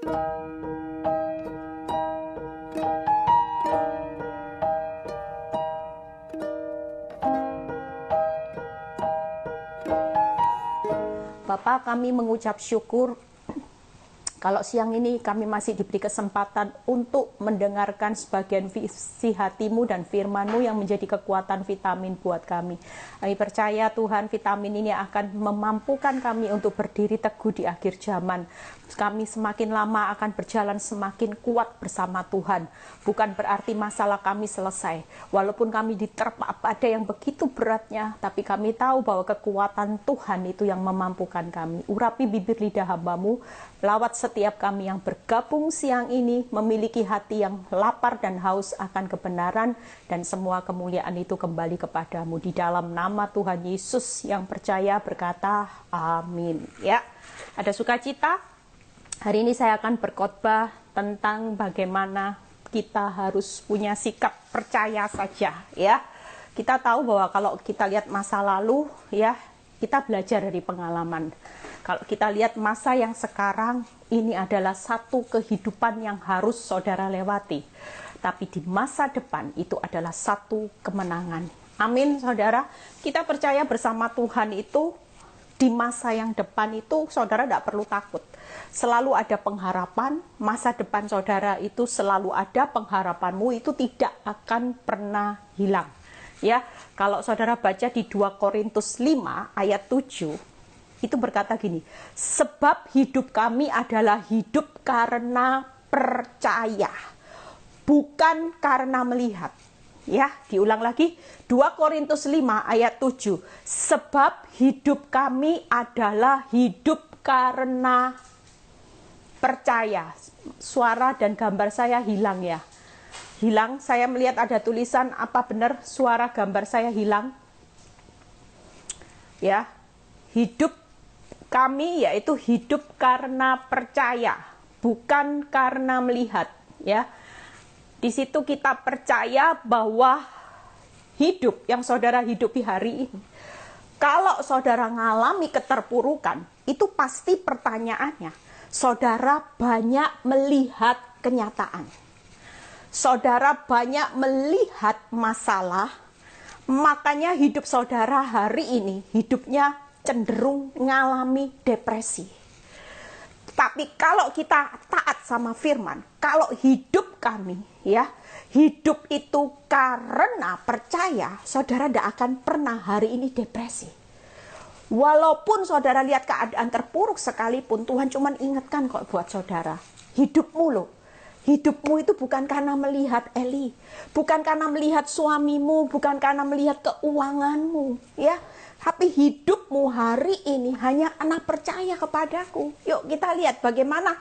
Bapak, kami mengucap syukur kalau siang ini kami masih diberi kesempatan untuk mendengarkan sebagian visi hatimu dan firmanmu yang menjadi kekuatan vitamin buat kami. Kami percaya Tuhan, vitamin ini akan memampukan kami untuk berdiri teguh di akhir zaman. Kami semakin lama akan berjalan semakin kuat bersama Tuhan. Bukan berarti masalah kami selesai. Walaupun kami diterpa pada yang begitu beratnya, tapi kami tahu bahwa kekuatan Tuhan itu yang memampukan kami. Urapi bibir lidah hamba-Mu, lawat setiap kami yang bergabung siang ini, memiliki hati yang lapar dan haus akan kebenaran, dan semua kemuliaan itu kembali kepadamu. Di dalam nama Tuhan Yesus yang percaya berkata, amin. Ya, ada sukacita. Hari ini saya akan berkhotbah tentang bagaimana kita harus punya sikap percaya saja, ya. Kita tahu bahwa kalau kita lihat masa lalu, ya, kita belajar dari pengalaman. Kalau kita lihat masa yang sekarang, ini adalah satu kehidupan yang harus saudara lewati. Tapi di masa depan itu adalah satu kemenangan. Amin, saudara. Kita percaya bersama Tuhan itu, di masa yang depan itu saudara tidak perlu takut. Selalu ada pengharapan, masa depan saudara itu selalu ada, pengharapanmu itu tidak akan pernah hilang. Ya, kalau saudara baca di 2 Korintus 5 ayat 7, itu berkata gini, sebab hidup kami adalah hidup karena percaya, bukan karena melihat. Ya, diulang lagi, 2 Korintus 5 ayat 7, sebab hidup kami adalah hidup karena percaya. Suara dan gambar saya hilang ya. Hilang, saya melihat ada tulisan, apa benar suara gambar saya hilang? Ya, hidup kami yaitu hidup karena percaya, bukan karena melihat. Ya, di situ kita percaya bahwa hidup yang saudara hidupi hari ini, kalau saudara mengalami keterpurukan, itu pasti pertanyaannya, saudara banyak melihat kenyataan. Saudara banyak melihat masalah, makanya hidup saudara hari ini, hidupnya cenderung mengalami depresi. Tapi kalau kita taat sama firman, kalau hidup kami, ya, hidup itu karena percaya, saudara tidak akan pernah hari ini depresi. Walaupun saudara lihat keadaan terpuruk sekalipun, Tuhan cuma ingatkan kok buat saudara, hidupmu loh. Hidupmu itu bukan karena melihat Eli, bukan karena melihat suamimu, bukan karena melihat keuanganmu, ya. Tapi hidupmu hari ini hanya anak percaya kepadaku. Yuk kita lihat bagaimana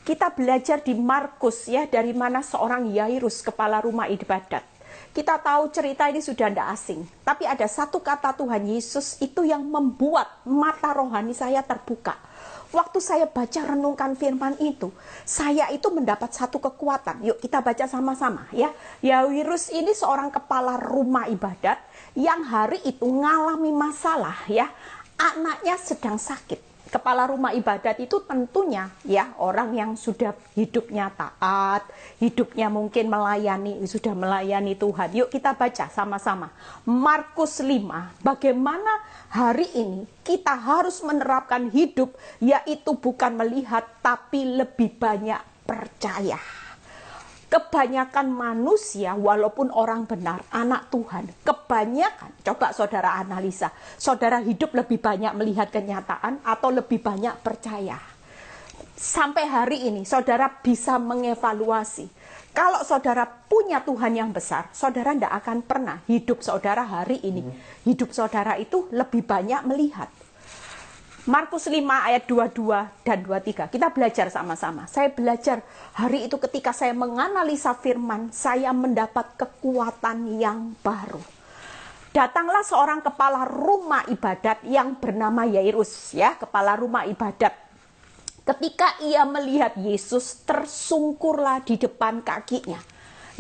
kita belajar di Markus, ya, dari mana seorang Yairus, kepala rumah ibadat. Kita tahu cerita ini sudah tidak asing, tapi ada satu kata Tuhan Yesus itu yang membuat mata rohani saya terbuka. Waktu saya baca renungkan firman itu, saya itu mendapat satu kekuatan. Yuk kita baca sama-sama, ya. Yairus ini seorang kepala rumah ibadat yang hari itu mengalami masalah, ya. Anaknya sedang sakit. Kepala rumah ibadat itu tentunya, ya, orang yang sudah hidupnya taat, hidupnya mungkin sudah melayani Tuhan. Yuk kita baca sama-sama. Markus 5, bagaimana hari ini kita harus menerapkan hidup, yaitu bukan melihat, tapi lebih banyak percaya. Kebanyakan manusia, walaupun orang benar, anak Tuhan, kebanyakan, coba saudara analisa, saudara hidup lebih banyak melihat kenyataan atau lebih banyak percaya. Sampai hari ini, saudara bisa mengevaluasi. Kalau saudara punya Tuhan yang besar, saudara tidak akan pernah hidup saudara hari ini. Hidup saudara itu lebih banyak melihat. Markus 5 ayat 22 dan 23. Kita belajar sama-sama. Saya belajar hari itu ketika saya menganalisa firman, saya mendapat kekuatan yang baru. Datanglah seorang kepala rumah ibadat yang bernama Yairus, ya, kepala rumah ibadat. Ketika ia melihat Yesus, tersungkurlah di depan kakinya.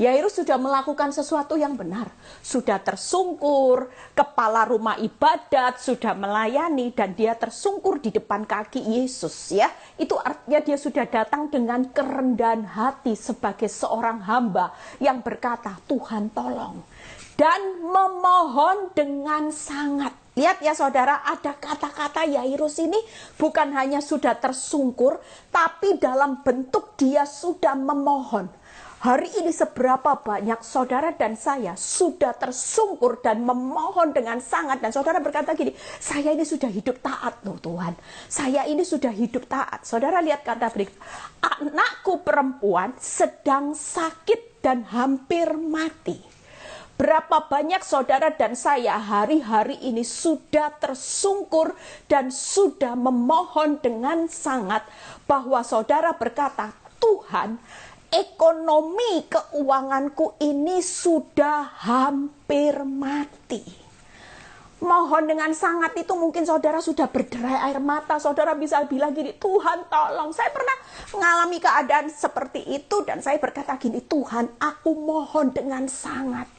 Yairus sudah melakukan sesuatu yang benar, sudah tersungkur, kepala rumah ibadat, sudah melayani, dan dia tersungkur di depan kaki Yesus, ya. Itu artinya dia sudah datang dengan kerendahan hati sebagai seorang hamba yang berkata, Tuhan tolong, dan memohon dengan sangat. Lihat ya saudara, ada kata-kata Yairus ini bukan hanya sudah tersungkur, tapi dalam bentuk dia sudah memohon. Hari ini seberapa banyak saudara dan saya sudah tersungkur dan memohon dengan sangat. Dan saudara berkata gini, saya ini sudah hidup taat loh Tuhan. Saya ini sudah hidup taat. Saudara lihat kata berikut, anakku perempuan sedang sakit dan hampir mati. Berapa banyak saudara dan saya hari-hari ini sudah tersungkur dan sudah memohon dengan sangat bahwa saudara berkata, Tuhan, ekonomi keuanganku ini sudah hampir mati. Mohon dengan sangat itu mungkin saudara sudah berderai air mata. Saudara bisa bilang gini, Tuhan tolong. Saya pernah mengalami keadaan seperti itu dan saya berkata gini, Tuhan aku mohon dengan sangat.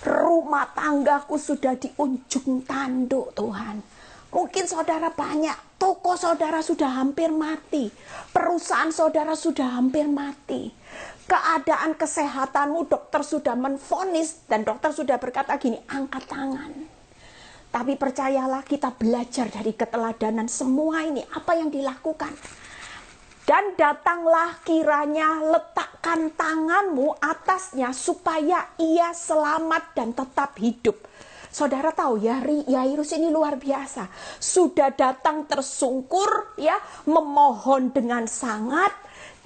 Rumah tanggaku sudah di ujung tanduk Tuhan. Mungkin saudara banyak, toko saudara sudah hampir mati. Perusahaan saudara sudah hampir mati. Keadaan kesehatanmu dokter sudah menvonis dan dokter sudah berkata gini, angkat tangan. Tapi percayalah kita belajar dari keteladanan semua ini. Apa yang dilakukan? Dan datanglah kiranya letakkan tanganmu atasnya supaya ia selamat dan tetap hidup. Saudara tahu ya, Yairus ini luar biasa. Sudah datang tersungkur ya, memohon dengan sangat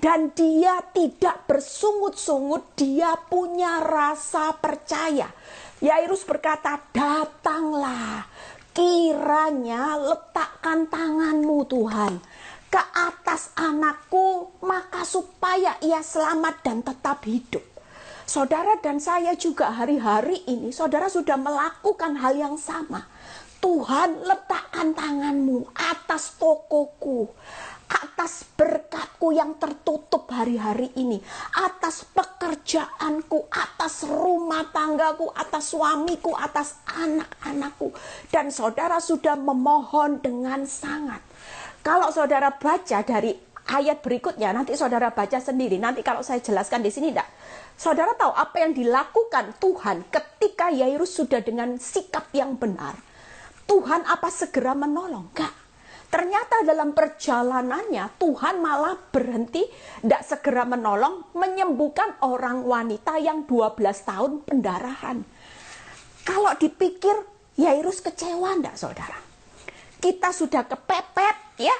dan dia tidak bersungut-sungut, dia punya rasa percaya. Yairus berkata, datanglah, kiranya letakkan tanganmu Tuhan ke atas anakku, maka supaya ia selamat dan tetap hidup. Saudara dan saya juga hari-hari ini, saudara sudah melakukan hal yang sama. Tuhan, letakkan tanganmu atas tokoku, atas berkatku yang tertutup hari-hari ini, atas pekerjaanku, atas rumah tanggaku, atas suamiku, atas anak-anakku. Dan saudara sudah memohon dengan sangat. Kalau saudara baca dari ayat berikutnya, nanti saudara baca sendiri. Nanti kalau saya jelaskan di sini enggak. Saudara tahu apa yang dilakukan Tuhan ketika Yairus sudah dengan sikap yang benar. Tuhan apa segera menolong? Enggak. Ternyata dalam perjalanannya Tuhan malah berhenti, tidak segera menolong, menyembuhkan orang wanita yang 12 tahun pendarahan. Kalau dipikir Yairus kecewa enggak saudara? Kita sudah kepepet ya,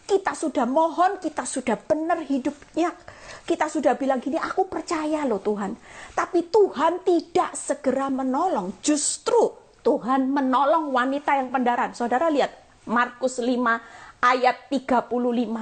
kita sudah mohon, kita sudah benar hidupnya, kita sudah bilang gini, aku percaya loh Tuhan. Tapi Tuhan tidak segera menolong, justru Tuhan menolong wanita yang pendarahan. Saudara lihat Markus 5 ayat 35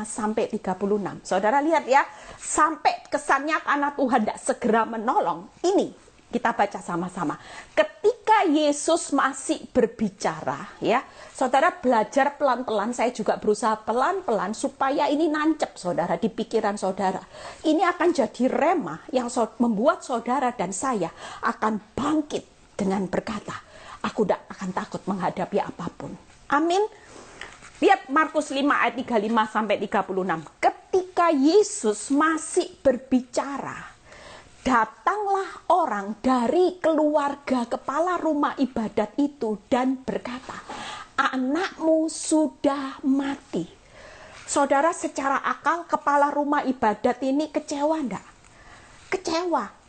sampai 36. Saudara lihat ya, sampai kesannya karena Tuhan tidak segera menolong. Ini kita baca sama-sama. Ketika Yesus masih berbicara, ya, saudara belajar pelan-pelan. Saya juga berusaha pelan-pelan supaya ini nancep, saudara, di pikiran saudara. Ini akan jadi rema yang membuat saudara dan saya akan bangkit dengan berkata, aku tidak akan takut menghadapi apapun. Amin. Lihat Markus 5 ayat 35 sampai 36. Ketika Yesus masih berbicara, datanglah orang dari keluarga kepala rumah ibadat itu dan berkata, anakmu sudah mati. Saudara, secara akal kepala rumah ibadat ini kecewa enggak? Kecewa.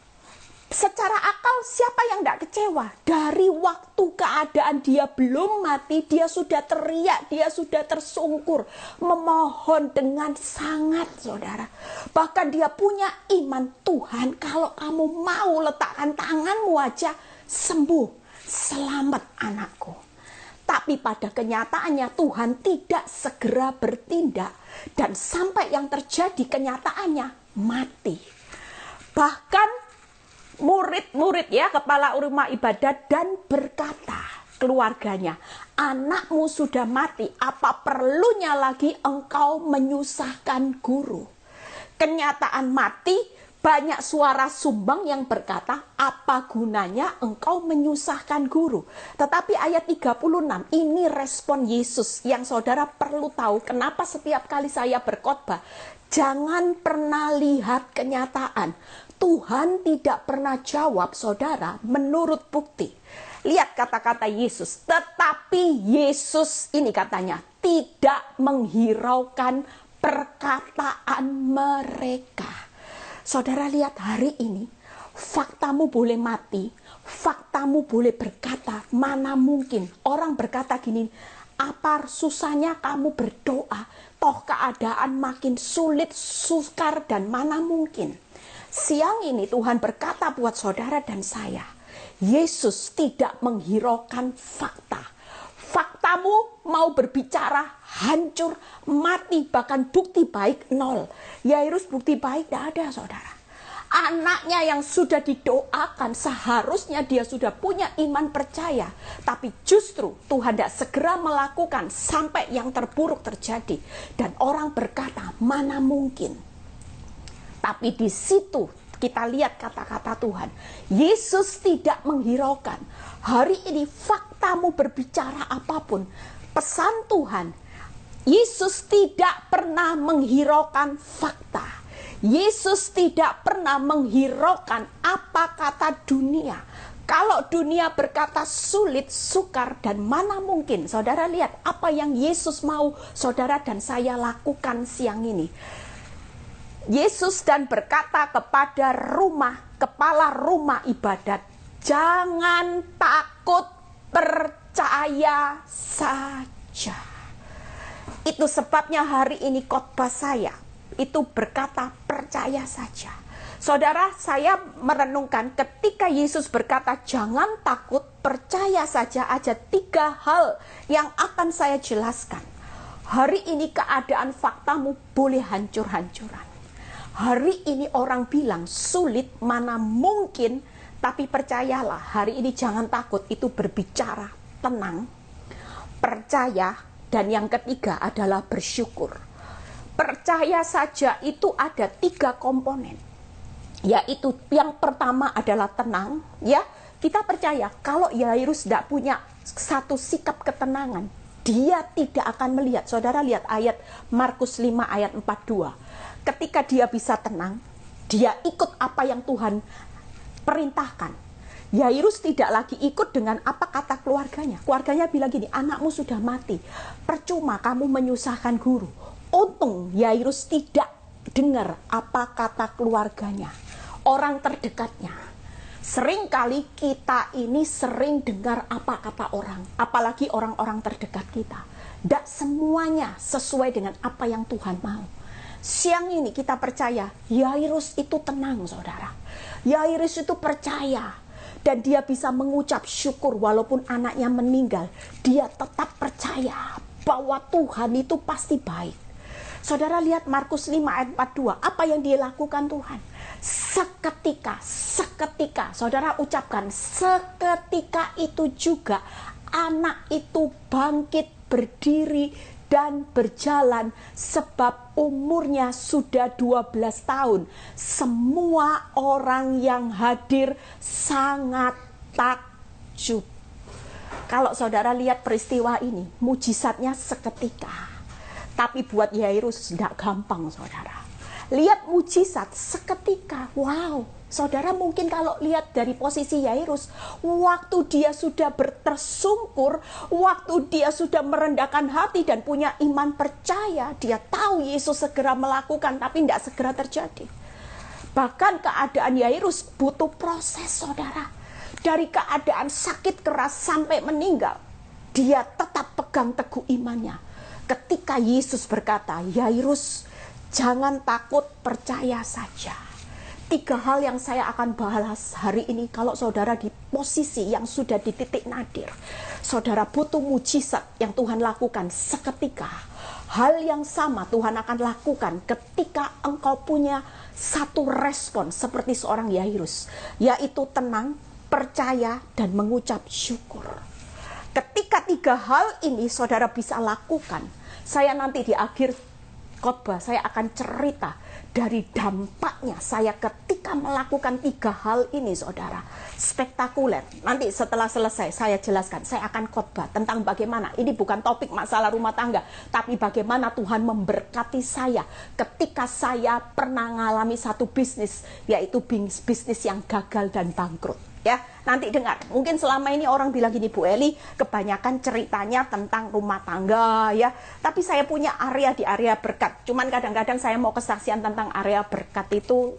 Secara akal siapa yang enggak kecewa? Dari waktu keadaan dia belum mati, dia sudah teriak, dia sudah tersungkur, memohon dengan sangat, saudara. Bahkan dia punya iman, Tuhan kalau kamu mau letakkan tanganmu aja, sembuh, selamat anakku. Tapi pada kenyataannya Tuhan tidak segera bertindak. Dan sampai yang terjadi kenyataannya mati. Bahkan murid-murid ya, kepala rumah ibadat dan berkata keluarganya, anakmu sudah mati, apa perlunya lagi engkau menyusahkan guru? Kenyataan mati Banyak suara sumbang yang berkata, apa gunanya engkau menyusahkan guru? Tetapi ayat 36, ini respon Yesus yang saudara perlu tahu. Kenapa setiap kali saya berkhotbah, jangan pernah lihat kenyataan. Tuhan tidak pernah jawab saudara menurut bukti. Lihat kata-kata Yesus. Tetapi Yesus ini katanya tidak menghiraukan perkataan mereka. Saudara lihat hari ini, faktamu boleh mati, faktamu boleh berkata, mana mungkin. Orang berkata gini, apa susahnya kamu berdoa, toh keadaan makin sulit, sukar, dan mana mungkin. Siang ini Tuhan berkata buat saudara dan saya, Yesus tidak menghiraukan fakta. Faktamu mau berbicara hancur, mati, bahkan bukti baik nol. Yairus bukti baik tidak ada saudara. Anaknya yang sudah didoakan seharusnya dia sudah punya iman percaya. Tapi justru Tuhan tidak segera melakukan sampai yang terburuk terjadi. Dan orang berkata mana mungkin. Tapi di situ kita lihat kata-kata Tuhan. Yesus tidak menghiraukan. Hari ini faktamu berbicara apapun. Pesan Tuhan. Yesus tidak pernah menghiraukan fakta. Yesus tidak pernah menghiraukan apa kata dunia. Kalau dunia berkata sulit, sukar, dan mana mungkin. Saudara lihat apa yang Yesus mau saudara dan saya lakukan siang ini. Yesus dan berkata kepada kepala rumah ibadat, jangan takut, percaya saja. Itu sebabnya hari ini khotbah saya itu berkata percaya saja. Saudara, saya merenungkan ketika Yesus berkata jangan takut, percaya saja, aja 3 hal yang akan saya jelaskan. Hari ini keadaan faktamu boleh hancur-hancuran. Hari ini orang bilang sulit, mana mungkin, tapi percayalah, hari ini jangan takut, itu berbicara tenang, percaya, dan yang ketiga adalah bersyukur. Percaya saja itu ada 3 komponen, yaitu yang pertama adalah tenang, ya. Kita percaya kalau Yairus tidak punya satu sikap ketenangan, dia tidak akan melihat. Saudara lihat ayat Markus 5 ayat 42. Ketika dia bisa tenang, dia ikut apa yang Tuhan perintahkan. Yairus tidak lagi ikut dengan apa kata keluarganya. Keluarganya bilang gini, anakmu sudah mati, percuma kamu menyusahkan guru. Untung Yairus tidak dengar apa kata keluarganya, orang terdekatnya. Seringkali kita ini sering dengar apa kata orang, apalagi orang-orang terdekat kita. Tidak semuanya sesuai dengan apa yang Tuhan mau. Siang ini kita percaya Yairus itu tenang saudara. Yairus itu percaya. Dan dia bisa mengucap syukur walaupun anaknya meninggal. Dia tetap percaya bahwa Tuhan itu pasti baik. Saudara lihat Markus 5 ayat 42. Apa yang dia lakukan Tuhan? Seketika. Saudara ucapkan seketika itu juga anak itu bangkit berdiri dan berjalan sebab umurnya sudah 12 tahun. Semua orang yang hadir sangat takjub. Kalau saudara lihat peristiwa ini, mujizatnya seketika. Tapi buat Yairus tidak gampang saudara. Lihat mujizat seketika. Wow, saudara mungkin kalau lihat dari posisi Yairus, waktu dia sudah tersungkur, waktu dia sudah merendahkan hati dan punya iman percaya, dia tahu Yesus segera melakukan, tapi tidak segera terjadi. Bahkan keadaan Yairus butuh proses saudara. Dari keadaan sakit keras sampai meninggal, dia tetap pegang teguh imannya. Ketika Yesus berkata, Yairus, jangan takut, percaya saja. 3 hal yang saya akan bahas hari ini kalau saudara di posisi yang sudah di titik nadir. Saudara butuh mujizat yang Tuhan lakukan seketika. Hal yang sama Tuhan akan lakukan ketika engkau punya satu respon seperti seorang Yairus. Yaitu tenang, percaya, dan mengucap syukur. Ketika 3 hal ini saudara bisa lakukan, saya nanti di akhir khotbah saya akan cerita dari dampaknya saya ketika ketika melakukan 3 hal ini, saudara, spektakuler. Nanti setelah selesai saya jelaskan, saya akan khotbah tentang bagaimana, ini bukan topik masalah rumah tangga, tapi bagaimana Tuhan memberkati saya ketika saya pernah mengalami satu bisnis, yaitu bisnis yang gagal dan bangkrut. Ya, nanti dengar. Mungkin selama ini orang bilang gini, Bu Eli, kebanyakan ceritanya tentang rumah tangga ya. Tapi saya punya area di area berkat. Cuman kadang-kadang saya mau kesaksian tentang area berkat itu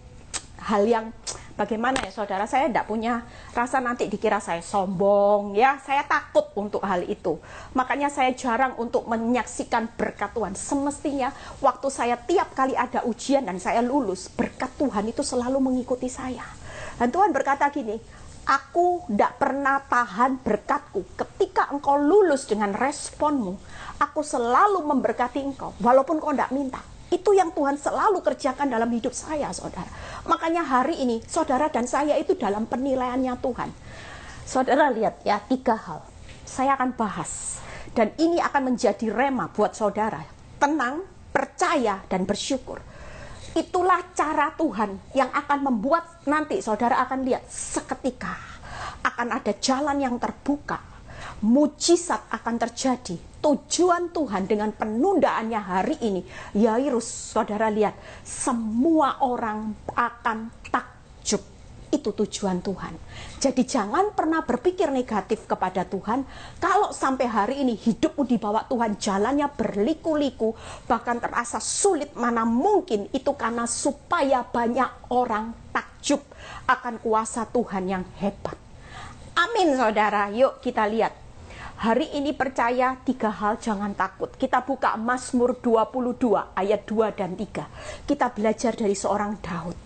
hal yang bagaimana ya, saudara, saya tidak punya rasa nanti dikira saya sombong ya. Saya takut untuk hal itu. Makanya saya jarang untuk menyaksikan berkat Tuhan. Semestinya waktu saya tiap kali ada ujian dan saya lulus, berkat Tuhan itu selalu mengikuti saya. Dan Tuhan berkata gini, aku tidak pernah tahan berkatku. Ketika engkau lulus dengan responmu, aku selalu memberkati engkau, walaupun kau tidak minta. Itu yang Tuhan selalu kerjakan dalam hidup saya, saudara. Makanya hari ini, saudara dan saya itu dalam penilaiannya Tuhan. Saudara lihat ya, 3 hal. Saya akan bahas. Dan ini akan menjadi rema buat saudara. Tenang, percaya, dan bersyukur. Itulah cara Tuhan yang akan membuat nanti saudara akan lihat seketika akan ada jalan yang terbuka, mujizat akan terjadi. Tujuan Tuhan dengan penundaannya hari ini, Yairus, saudara lihat, semua orang akan takjub. Itu tujuan Tuhan. Jadi jangan pernah berpikir negatif kepada Tuhan. Kalau sampai hari ini hidupmu di bawah Tuhan, jalannya berliku-liku, bahkan terasa sulit, mana mungkin itu karena supaya banyak orang takjub akan kuasa Tuhan yang hebat. Amin, saudara. Yuk kita lihat. Hari ini percaya 3 hal, jangan takut. Kita buka Mazmur 22 ayat 2 dan 3. Kita belajar dari seorang Daud.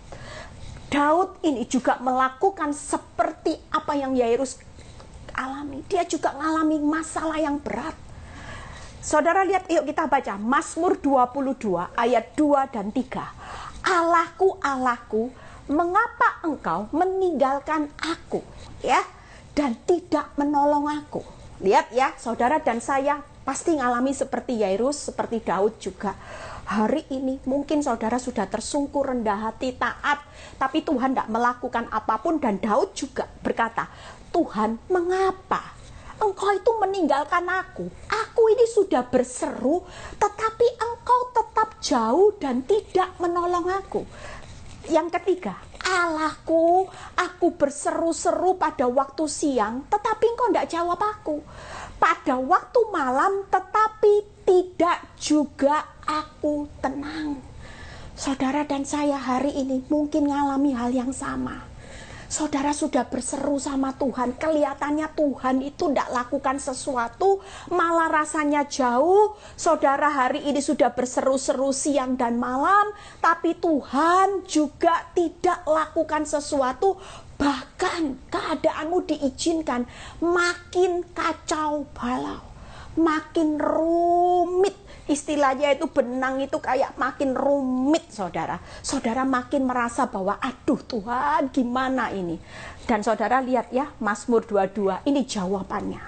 Daud ini juga melakukan seperti apa yang Yairus alami. Dia juga mengalami masalah yang berat. Saudara lihat, yuk kita baca Mazmur 22 ayat 2 dan 3. Allahku, Allahku, mengapa engkau meninggalkan aku, ya, dan tidak menolong aku? Lihat ya, saudara dan saya pasti mengalami seperti Yairus, seperti Daud juga. Hari ini mungkin saudara sudah tersungkur, rendah hati, taat, tapi Tuhan tidak melakukan apapun. Dan Daud juga berkata, Tuhan, mengapa engkau itu meninggalkan aku? Aku ini sudah berseru, tetapi engkau tetap jauh dan tidak menolong aku. Yang ketiga, Allahku, aku berseru-seru pada waktu siang, tetapi engkau tidak jawab aku. Pada waktu malam, tetapi tidak juga aku tenang. Saudara dan saya hari ini mungkin mengalami hal yang sama. Saudara sudah berseru sama Tuhan, kelihatannya Tuhan itu tidak lakukan sesuatu, malah rasanya jauh. Saudara hari ini sudah berseru-seru siang dan malam, tapi Tuhan juga tidak lakukan sesuatu. Bahkan keadaanmu diizinkan makin kacau balau, makin rumit. Istilahnya itu benang itu kayak makin rumit, saudara. Saudara makin merasa bahwa aduh Tuhan gimana ini. Dan saudara lihat ya, Mazmur 22 ini jawabannya.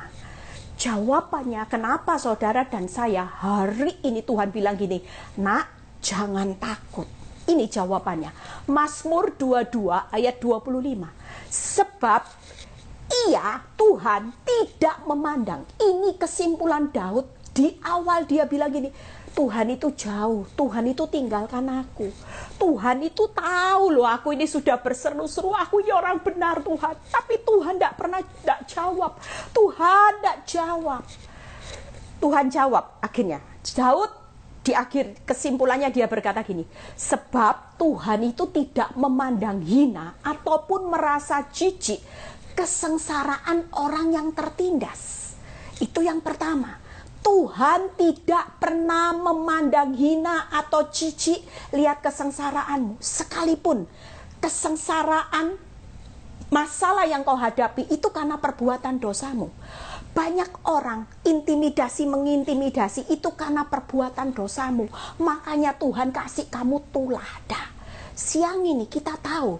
Jawabannya kenapa saudara dan saya hari ini Tuhan bilang gini, nak jangan takut. Ini jawabannya. Mazmur 22 ayat 25. Sebab ia, Tuhan, tidak memandang. Ini kesimpulan Daud. Di awal dia bilang gini, Tuhan itu jauh, Tuhan itu tinggalkan aku. Tuhan itu tahu loh, aku ini sudah berseru-seru, aku ini orang benar Tuhan. Tapi Tuhan tidak jawab. Tuhan tidak jawab. Tuhan jawab akhirnya. Daud di akhir kesimpulannya dia berkata gini, sebab Tuhan itu tidak memandang hina ataupun merasa jijik kesengsaraan orang yang tertindas. Itu yang pertama. Tuhan tidak pernah memandang hina atau jijik lihat kesengsaraanmu. Sekalipun kesengsaraan, masalah yang kau hadapi itu karena perbuatan dosamu. Banyak orang mengintimidasi itu karena perbuatan dosamu. Makanya Tuhan kasih kamu teladan. Siang ini kita tahu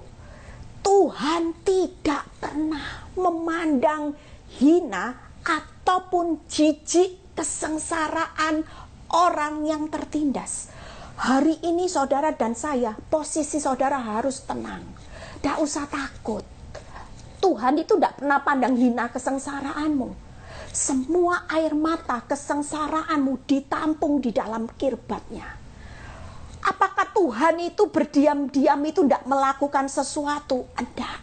Tuhan tidak pernah memandang hina ataupun jijik kesengsaraan orang yang tertindas. Hari ini saudara dan saya, posisi saudara harus tenang. Tidak usah takut. Tuhan itu tidak pernah pandang hina kesengsaraanmu. Semua air mata kesengsaraanmu ditampung di dalam kirbatnya. Apakah Tuhan itu berdiam-diam itu tidak melakukan sesuatu? Tidak.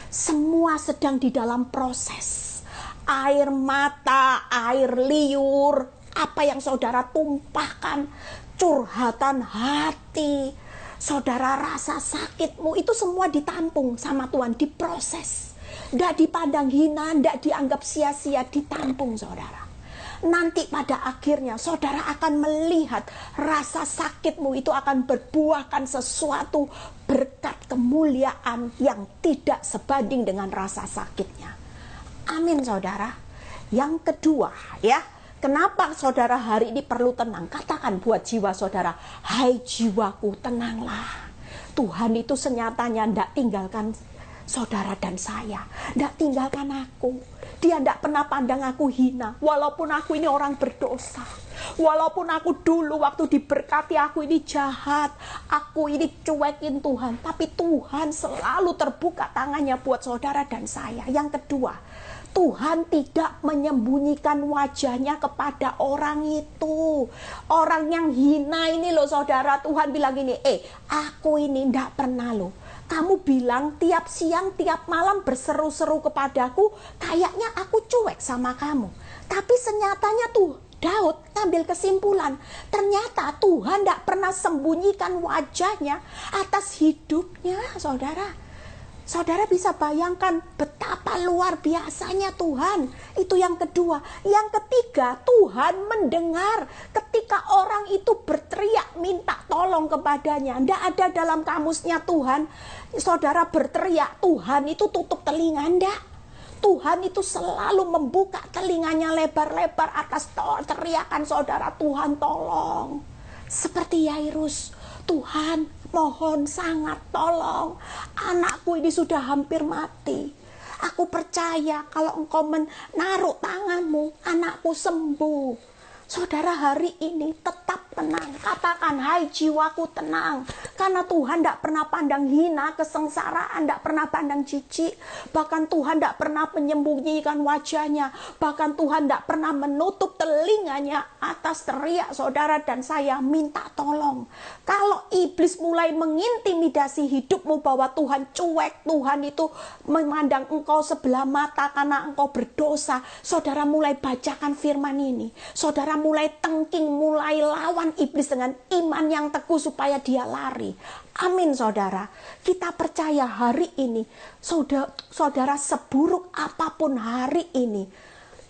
Semua sedang di dalam proses. Air mata, air liur, apa yang saudara tumpahkan, curhatan hati, saudara rasa sakitmu, itu semua ditampung sama Tuhan, diproses. Tidak dipandang hina, tidak dianggap sia-sia, ditampung saudara. Nanti pada akhirnya saudara akan melihat rasa sakitmu itu akan berbuahkan sesuatu berkat kemuliaan yang tidak sebanding dengan rasa sakitnya. Amin saudara. Yang kedua ya, kenapa saudara hari ini perlu tenang? Katakan buat jiwa saudara, hai jiwaku tenanglah. Tuhan itu senyatanya tidak tinggalkan saudara dan saya, tidak tinggalkan aku. Dia tidak pernah pandang aku hina, walaupun aku ini orang berdosa. Walaupun aku dulu waktu diberkati aku ini jahat, aku ini cuekin Tuhan, tapi Tuhan selalu terbuka tangannya buat saudara dan saya. Yang kedua, Tuhan tidak menyembunyikan wajahnya kepada orang itu. Orang yang hina ini loh saudara, Tuhan bilang gini, aku ini tidak pernah loh. Kamu bilang tiap siang, tiap malam berseru-seru kepadaku, kayaknya aku cuek sama kamu. Tapi senyatanya tuh Daud ngambil kesimpulan, ternyata Tuhan tidak pernah sembunyikan wajahnya atas hidupnya, saudara. Saudara bisa bayangkan betapa luar biasanya Tuhan. Itu yang kedua. Yang ketiga, Tuhan mendengar ketika orang itu berteriak minta tolong kepadanya. Tidak ada dalam kamusnya Tuhan, saudara berteriak, Tuhan itu tutup telinga. Tidak. Tuhan itu selalu membuka telinganya lebar-lebar atas teriakan saudara, Tuhan tolong. Seperti Yairus, Tuhan mohon sangat tolong, anakku ini sudah hampir mati. Aku percaya kalau engkau menaruh tanganmu, anakku sembuh. Saudara hari ini tetap tenang. Katakan, hai jiwaku tenang. Karena Tuhan tidak pernah pandang hina, kesengsaraan, tidak pernah pandang jijik. Bahkan Tuhan tidak pernah menyembunyikan wajahnya. Bahkan Tuhan tidak pernah menutup telinganya atas teriak saudara dan saya minta tolong. Kalau iblis mulai mengintimidasi hidupmu bahwa Tuhan cuek, Tuhan itu memandang engkau sebelah mata karena engkau berdosa, saudara mulai bacakan firman ini. Saudara mulai tengking, mulai lawan iblis dengan iman yang teguh supaya dia lari. Amin saudara. Kita percaya hari ini, saudara seburuk apapun hari ini,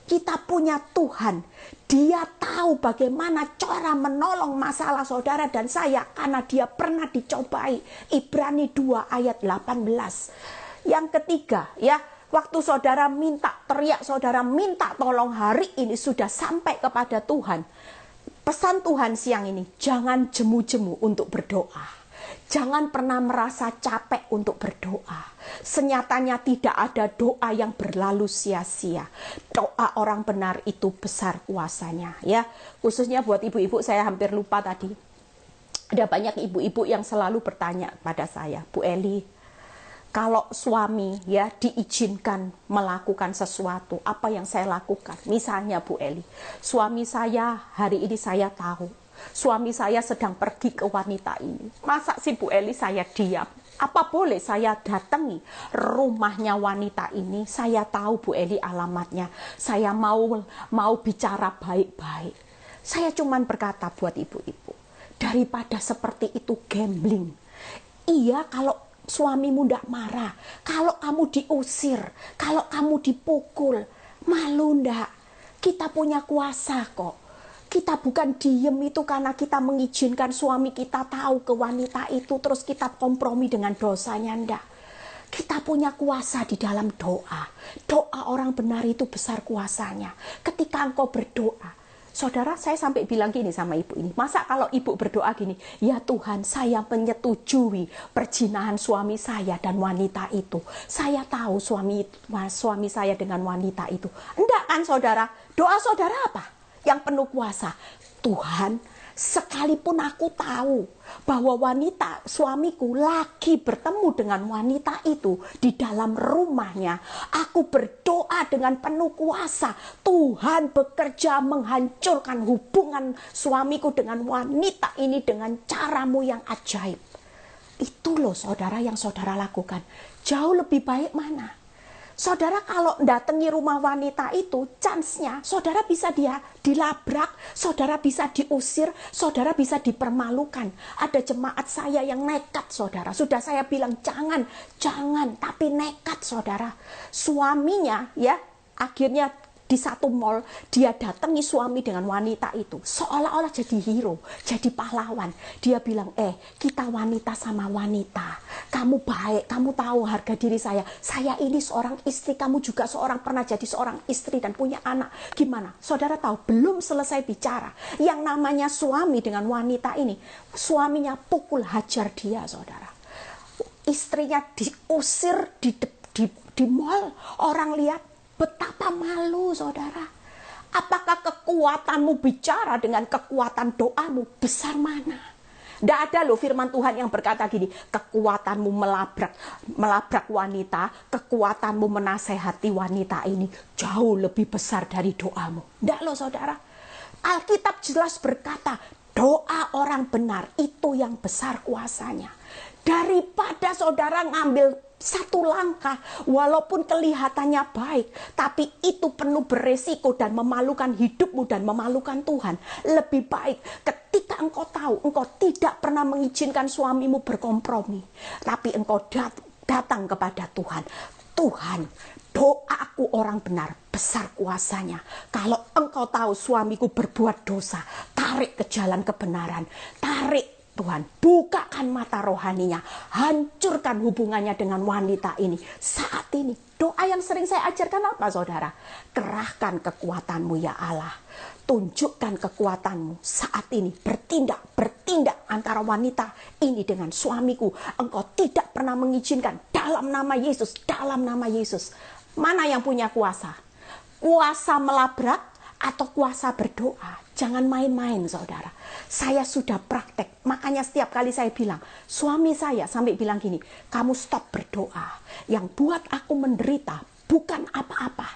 kita punya Tuhan. Dia tahu bagaimana cara menolong masalah saudara dan saya karena dia pernah dicobai. Ibrani 2 ayat 18. Yang ketiga ya, waktu saudara minta teriak, saudara minta tolong hari ini sudah sampai kepada Tuhan. Pesan Tuhan siang ini, jangan jemu-jemu untuk berdoa. Jangan pernah merasa capek untuk berdoa. Senyatanya tidak ada doa yang berlalu sia-sia. Doa orang benar itu besar kuasanya ya. Khususnya buat ibu-ibu, saya hampir lupa tadi. Ada banyak ibu-ibu yang selalu bertanya pada saya, Bu Eli, kalau suami ya diizinkan melakukan sesuatu, apa yang saya lakukan? Misalnya Bu Eli, suami saya hari ini saya tahu, suami saya sedang pergi ke wanita ini. Masa sih Bu Eli saya diam? Apa boleh saya datangi rumahnya wanita ini? Saya tahu Bu Eli alamatnya. Saya mau bicara baik-baik. Saya cuman berkata buat ibu-ibu, daripada seperti itu gambling. Iya kalau suamimu tidak marah, kalau kamu diusir, kalau kamu dipukul, malu ndak? Kita punya kuasa kok. Kita bukan diem itu karena kita mengizinkan suami kita tahu ke wanita itu, terus kita kompromi dengan dosanya, ndak. Kita punya kuasa di dalam doa. Doa orang benar itu besar kuasanya. Ketika engkau berdoa, saudara, saya sampai bilang gini sama ibu ini, masa kalau ibu berdoa gini, ya Tuhan, saya menyetujui perzinahan suami saya dan wanita itu. Saya tahu suami saya dengan wanita itu. Enggak kan saudara? Doa saudara apa? Yang penuh kuasa. Tuhan, Sekalipun aku tahu bahwa wanita suamiku lagi bertemu dengan wanita itu di dalam rumahnya, aku berdoa dengan penuh kuasa, Tuhan bekerja menghancurkan hubungan suamiku dengan wanita ini dengan caramu yang ajaib. Itu loh saudara yang saudara lakukan. Jauh lebih baik mana? Saudara kalau datangi rumah wanita itu, chance-nya saudara bisa dia dilabrak, saudara bisa diusir, saudara bisa dipermalukan. Ada jemaat saya yang nekat saudara. Sudah saya bilang jangan, tapi nekat saudara. Suaminya ya akhirnya di satu mall dia datangi suami dengan wanita itu seolah-olah jadi hero, jadi pahlawan. Dia bilang, kita wanita sama wanita, kamu baik, kamu tahu harga diri saya ini seorang istri, kamu juga pernah jadi seorang istri dan punya anak. Gimana? Saudara tahu, belum selesai bicara, yang namanya suami dengan wanita ini, suaminya pukul hajar dia saudara. Istrinya diusir di mall, orang lihat. Betapa malu saudara. Apakah kekuatanmu bicara dengan kekuatan doamu besar mana? Tidak ada loh firman Tuhan yang berkata gini, kekuatanmu melabrak wanita, kekuatanmu menasehati wanita ini jauh lebih besar dari doamu. Tidak loh saudara. Alkitab jelas berkata, doa orang benar itu yang besar kuasanya. Daripada saudara ngambil satu langkah, walaupun kelihatannya baik, tapi itu penuh beresiko dan memalukan hidupmu dan memalukan Tuhan. Lebih baik ketika engkau tahu, engkau tidak pernah mengizinkan suamimu berkompromi, tapi engkau datang kepada Tuhan. Tuhan, doaku orang benar, besar kuasanya. Kalau engkau tahu suamiku berbuat dosa, tarik ke jalan kebenaran, tarik Tuhan, bukakan mata rohaninya, hancurkan hubungannya dengan wanita ini. Saat ini, doa yang sering saya ajarkan apa saudara? Kerahkan kekuatanmu ya Allah. Tunjukkan kekuatanmu saat ini. Bertindak antara wanita ini dengan suamiku. Engkau tidak pernah mengizinkan dalam nama Yesus, dalam nama Yesus. Mana yang punya kuasa? Kuasa melabrak atau kuasa berdoa? Jangan main-main saudara. Saya sudah praktek, makanya setiap kali saya bilang, suami saya sampai bilang gini, kamu stop berdoa. Yang buat aku menderita bukan apa-apa,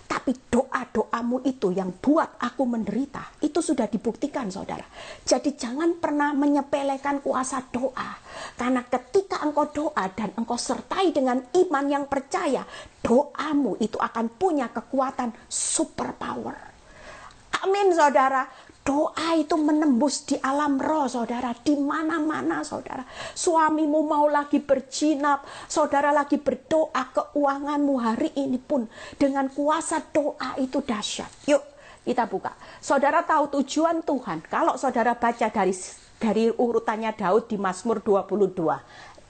tapi doa-doamu itu yang buat aku menderita. Itu sudah dibuktikan saudara. Jadi jangan pernah menyepelekan kuasa doa. Karena ketika engkau doa dan engkau sertai dengan iman yang percaya, doamu itu akan punya kekuatan super power. Amin saudara. Doa itu menembus di alam roh saudara, di mana-mana saudara. Suamimu mau lagi berjinab, saudara lagi berdoa, keuanganmu hari ini pun dengan kuasa doa itu dahsyat. Yuk kita buka. Saudara tahu tujuan Tuhan, kalau saudara baca dari urutannya Daud di Mazmur 22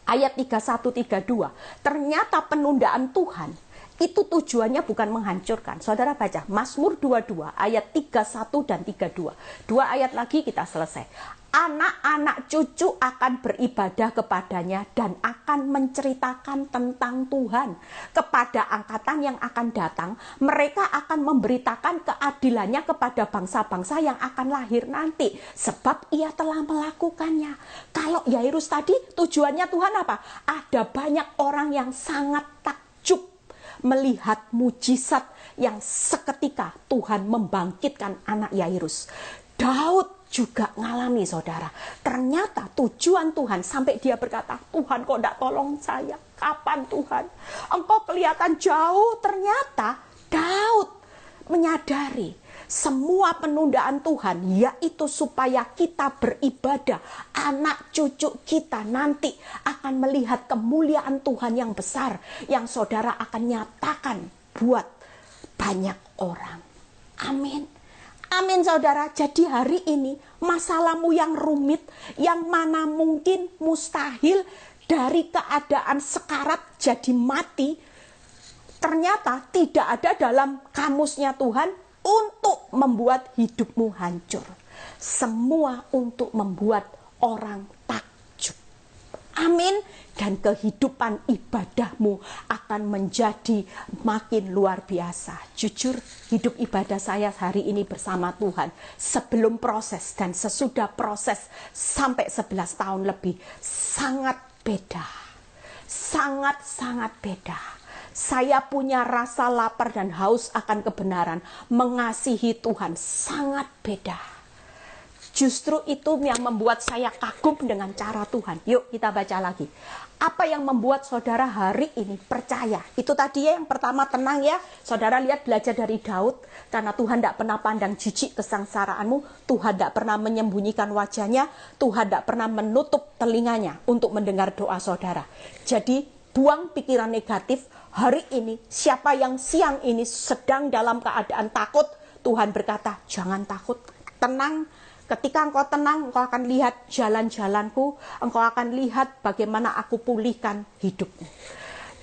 ayat 31-32, ternyata penundaan Tuhan itu tujuannya bukan menghancurkan. Saudara baca Mazmur 22 ayat 31 dan 32. Dua ayat lagi kita selesai. Anak-anak cucu akan beribadah kepadanya dan akan menceritakan tentang Tuhan. Kepada angkatan yang akan datang, mereka akan memberitakan keadilannya kepada bangsa-bangsa yang akan lahir nanti. Sebab ia telah melakukannya. Kalau Yairus tadi tujuannya Tuhan apa? Ada banyak orang yang sangat takjub melihat mujizat yang seketika Tuhan membangkitkan anak Yairus. Daud juga ngalami saudara. Ternyata tujuan Tuhan sampai dia berkata, Tuhan kok tidak tolong saya? Kapan Tuhan? Engkau kelihatan jauh. Ternyata Daud menyadari semua penundaan Tuhan yaitu supaya kita beribadah. Anak cucu kita nanti akan melihat kemuliaan Tuhan yang besar yang saudara akan nyatakan buat banyak orang. Amin. Amin saudara. Jadi hari ini masalahmu yang rumit, yang mana mungkin mustahil dari keadaan sekarat jadi mati, ternyata tidak ada dalam kamusnya Tuhan untuk membuat hidupmu hancur. Semua untuk membuat orang takjub. Amin. Dan dan kehidupan ibadahmu akan menjadi makin luar biasa. Jujur, hidup ibadah saya hari ini bersama Tuhan sebelum proses dan sesudah proses sampai 11 tahun lebih sangat beda. Sangat-sangat beda. Saya punya rasa lapar dan haus akan kebenaran, mengasihi Tuhan sangat beda. Justru itu yang membuat saya kagum dengan cara Tuhan. Yuk kita baca lagi. Apa yang membuat saudara hari ini percaya? Itu tadi ya yang pertama, tenang ya. Saudara lihat, belajar dari Daud. Karena Tuhan tidak pernah pandang jijik kesengsaraanmu. Tuhan tidak pernah menyembunyikan wajahnya. Tuhan tidak pernah menutup telinganya untuk mendengar doa saudara. Jadi buang pikiran negatif. Hari ini siapa yang siang ini sedang dalam keadaan takut, Tuhan berkata jangan takut, tenang. Ketika engkau tenang, engkau akan lihat jalan-jalanku, engkau akan lihat bagaimana aku pulihkan hidupmu.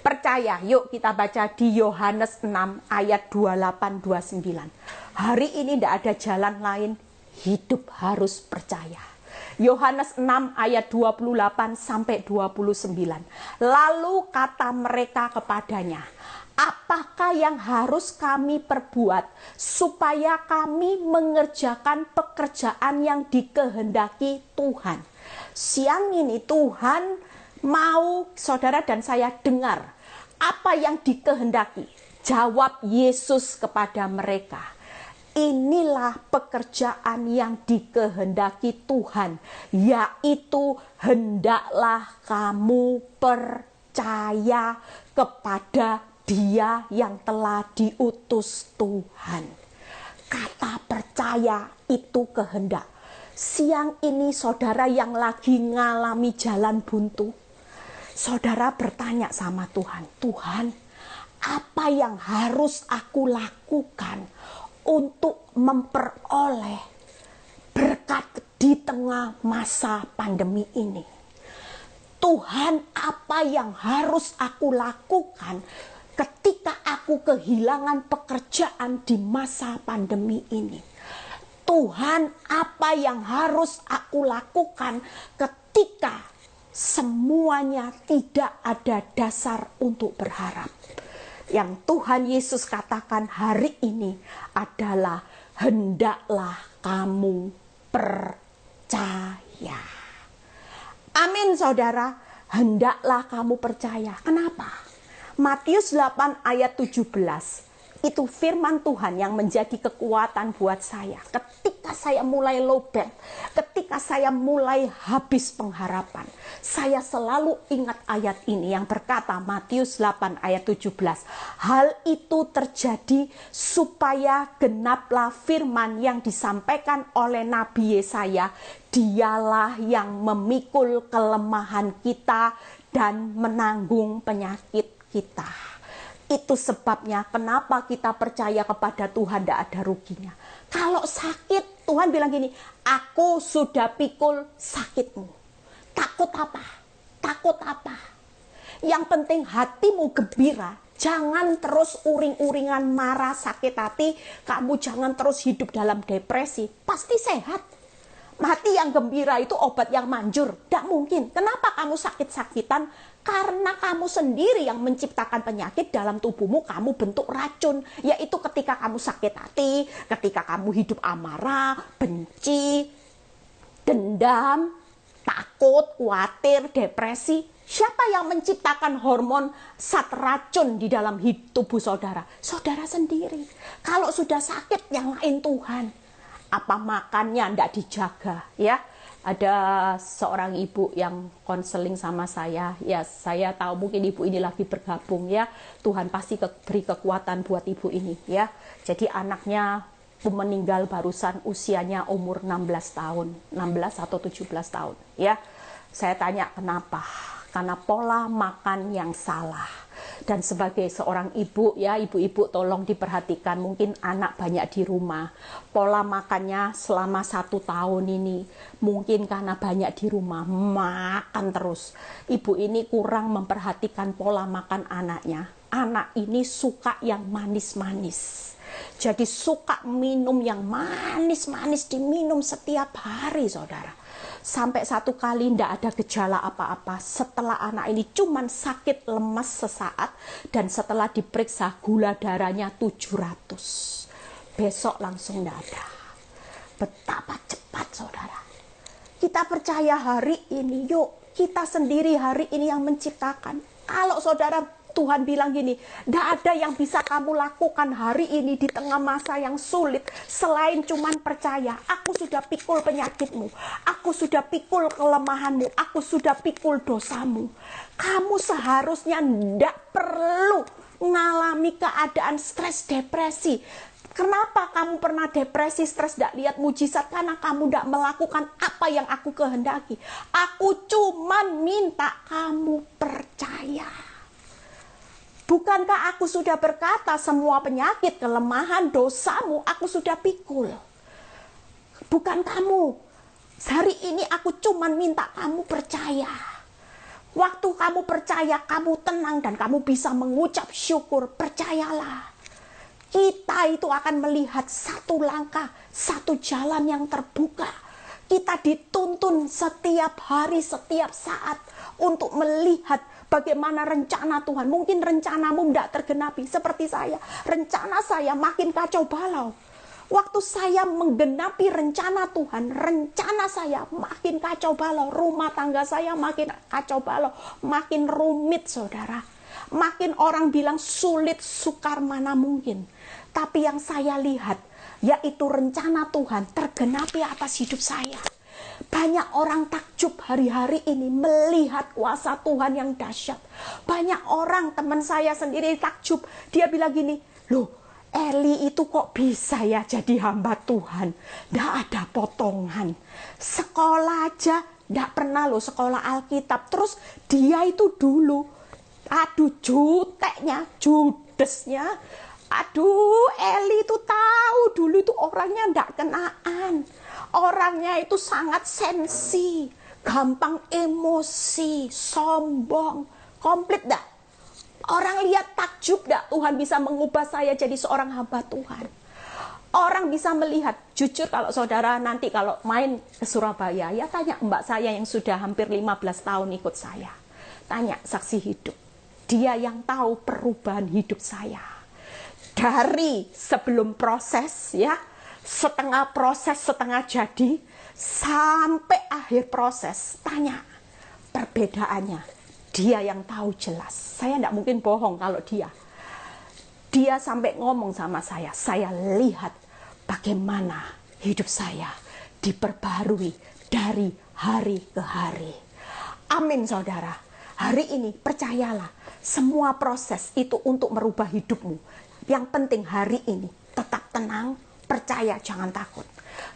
Percaya, yuk kita baca di Yohanes 6 ayat 28-29. Hari ini tidak ada jalan lain, hidup harus percaya. Yohanes 6 ayat 28-29. Lalu kata mereka kepadanya, apakah yang harus kami perbuat supaya kami mengerjakan pekerjaan yang dikehendaki Tuhan? Siang ini Tuhan mau saudara dan saya dengar apa yang dikehendaki. Jawab Yesus kepada mereka, inilah pekerjaan yang dikehendaki Tuhan, yaitu hendaklah kamu percaya kepada Dia yang telah diutus Tuhan. Kata percaya itu kehendak. Siang ini saudara yang lagi ngalami jalan buntu, saudara bertanya sama Tuhan, Tuhan, apa yang harus aku lakukan untuk memperoleh berkat di tengah masa pandemi ini? Tuhan, apa yang harus aku lakukan ketika aku kehilangan pekerjaan di masa pandemi ini? Tuhan, apa yang harus aku lakukan ketika semuanya tidak ada dasar untuk berharap? Yang Tuhan Yesus katakan hari ini adalah hendaklah kamu percaya. Amin saudara, hendaklah kamu percaya. Kenapa? Matius 8 ayat 17, itu firman Tuhan yang menjadi kekuatan buat saya. Ketika saya mulai lowbat, ketika saya mulai habis pengharapan, saya selalu ingat ayat ini yang berkata, Matius 8 ayat 17. Hal itu terjadi supaya genaplah firman yang disampaikan oleh Nabi Yesaya, dialah yang memikul kelemahan kita dan menanggung penyakit kita. Itu sebabnya kenapa kita percaya kepada Tuhan tidak ada ruginya. Kalau sakit, Tuhan bilang gini, aku sudah pikul sakitmu. Takut apa? Takut apa? Yang penting hatimu gembira. Jangan terus uring-uringan marah, sakit hati. Kamu jangan terus hidup dalam depresi. Pasti sehat. Hati yang gembira itu obat yang manjur. Tidak mungkin. Kenapa kamu sakit-sakitan? Karena kamu sendiri yang menciptakan penyakit dalam tubuhmu. Kamu bentuk racun. Yaitu ketika kamu sakit hati, ketika kamu hidup amarah, benci, dendam, takut, khawatir, depresi. Siapa yang menciptakan hormon zat racun di dalam tubuh saudara? Saudara sendiri. Kalau sudah sakit, yang lain Tuhan. Apa makannya tidak dijaga, ya? Ada seorang ibu yang konseling sama saya, ya saya tahu mungkin ibu ini lagi bergabung, ya. Tuhan pasti beri kekuatan buat ibu ini, ya. Jadi anaknya meninggal barusan usianya umur 16 tahun, 16 atau 17 tahun, ya. Saya tanya kenapa? Karena pola makan yang salah. Dan sebagai seorang ibu, ya ibu-ibu tolong diperhatikan, mungkin anak banyak di rumah, pola makannya selama 1 tahun ini mungkin karena banyak di rumah makan terus, ibu ini kurang memperhatikan pola makan anaknya. Anak ini suka yang manis-manis, jadi suka minum yang manis-manis, diminum setiap hari saudara. Sampai satu kali tidak ada gejala apa-apa. Setelah anak ini cuman sakit lemas sesaat, dan setelah diperiksa gula darahnya 700. Besok langsung tidak ada. Betapa cepat saudara. Kita percaya hari ini, yuk kita sendiri hari ini yang menciptakan. Kalau saudara, Tuhan bilang gini, tidak ada yang bisa kamu lakukan hari ini di tengah masa yang sulit selain cuman percaya. Aku sudah pikul penyakitmu, aku sudah pikul kelemahanmu, aku sudah pikul dosamu. Kamu seharusnya tidak perlu mengalami keadaan stres, depresi. Kenapa kamu pernah depresi, stres, tidak lihat mujizat? Karena kamu tidak melakukan apa yang aku kehendaki. Aku cuman minta kamu percaya. Bukankah aku sudah berkata semua penyakit, kelemahan, dosamu aku sudah pikul? Bukan kamu. Hari ini aku cuman minta kamu percaya. Waktu kamu percaya, kamu tenang dan kamu bisa mengucap syukur. Percayalah. Kita itu akan melihat satu langkah, satu jalan yang terbuka. Kita dituntun setiap hari, setiap saat untuk melihat bagaimana rencana Tuhan. Mungkin rencanamu tidak tergenapi seperti saya. Rencana saya makin kacau balau. Waktu saya menggenapi rencana Tuhan, rencana saya makin kacau balau. Rumah tangga saya makin kacau balau, makin rumit saudara. Makin orang bilang sulit, sukar mana mungkin. Tapi yang saya lihat, yaitu rencana Tuhan tergenapi atas hidup saya. Banyak orang takjub hari-hari ini melihat kuasa Tuhan yang dahsyat. Banyak orang, teman saya sendiri takjub. Dia bilang gini, loh Eli itu kok bisa ya jadi hamba Tuhan. Tidak ada potongan. Sekolah aja tidak pernah loh sekolah Alkitab. Terus dia itu dulu, aduh juteknya, judesnya. Aduh, Eli itu tahu dulu itu orangnya tidak kenaan. Orangnya itu sangat sensi, gampang emosi, sombong, komplit dah. Orang lihat takjub dah, Tuhan bisa mengubah saya jadi seorang hamba Tuhan. Orang bisa melihat, jujur kalau saudara nanti kalau main ke Surabaya, ya tanya mbak saya yang sudah hampir 15 tahun ikut saya. Tanya saksi hidup. Dia yang tahu perubahan hidup saya. Dari sebelum proses ya, setengah proses, setengah jadi, sampai akhir proses. Tanya perbedaannya. Dia yang tahu jelas. Saya tidak mungkin bohong kalau dia. Dia sampai ngomong sama saya lihat bagaimana hidup saya diperbarui dari hari ke hari. Amin saudara. Hari ini percayalah, semua proses itu untuk merubah hidupmu. Yang penting hari ini tetap tenang, percaya, jangan takut.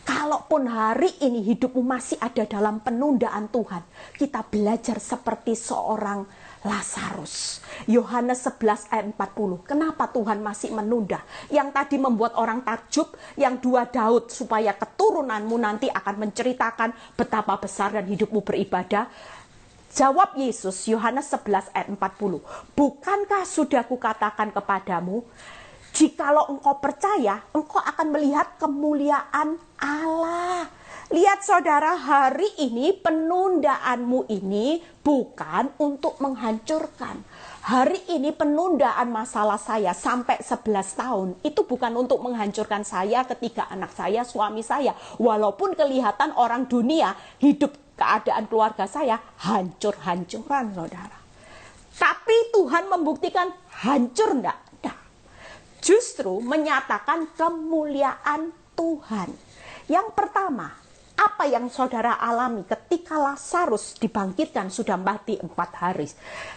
Kalaupun hari ini hidupmu masih ada dalam penundaan Tuhan, kita belajar seperti seorang Lazarus. Yohanes 11 ayat 40. Kenapa Tuhan masih menunda? Yang tadi membuat orang takjub, yang dua Daud, supaya keturunanmu nanti akan menceritakan betapa besar dan hidupmu beribadah. Jawab Yesus, Yohanes 11 ayat 40. Bukankah sudah kukatakan kepadamu, jikalau engkau percaya, engkau akan melihat kemuliaan Allah. Lihat saudara, hari ini penundaanmu ini bukan untuk menghancurkan. Hari ini penundaan masalah saya sampai 11 tahun. Itu bukan untuk menghancurkan saya, ketiga anak saya, suami saya. Walaupun kelihatan orang dunia hidup keadaan keluarga saya hancur-hancuran saudara. Tapi Tuhan membuktikan hancur enggak? Justru menyatakan kemuliaan Tuhan. Yang pertama, apa yang saudara alami ketika Lazarus dibangkitkan sudah mati 4 hari?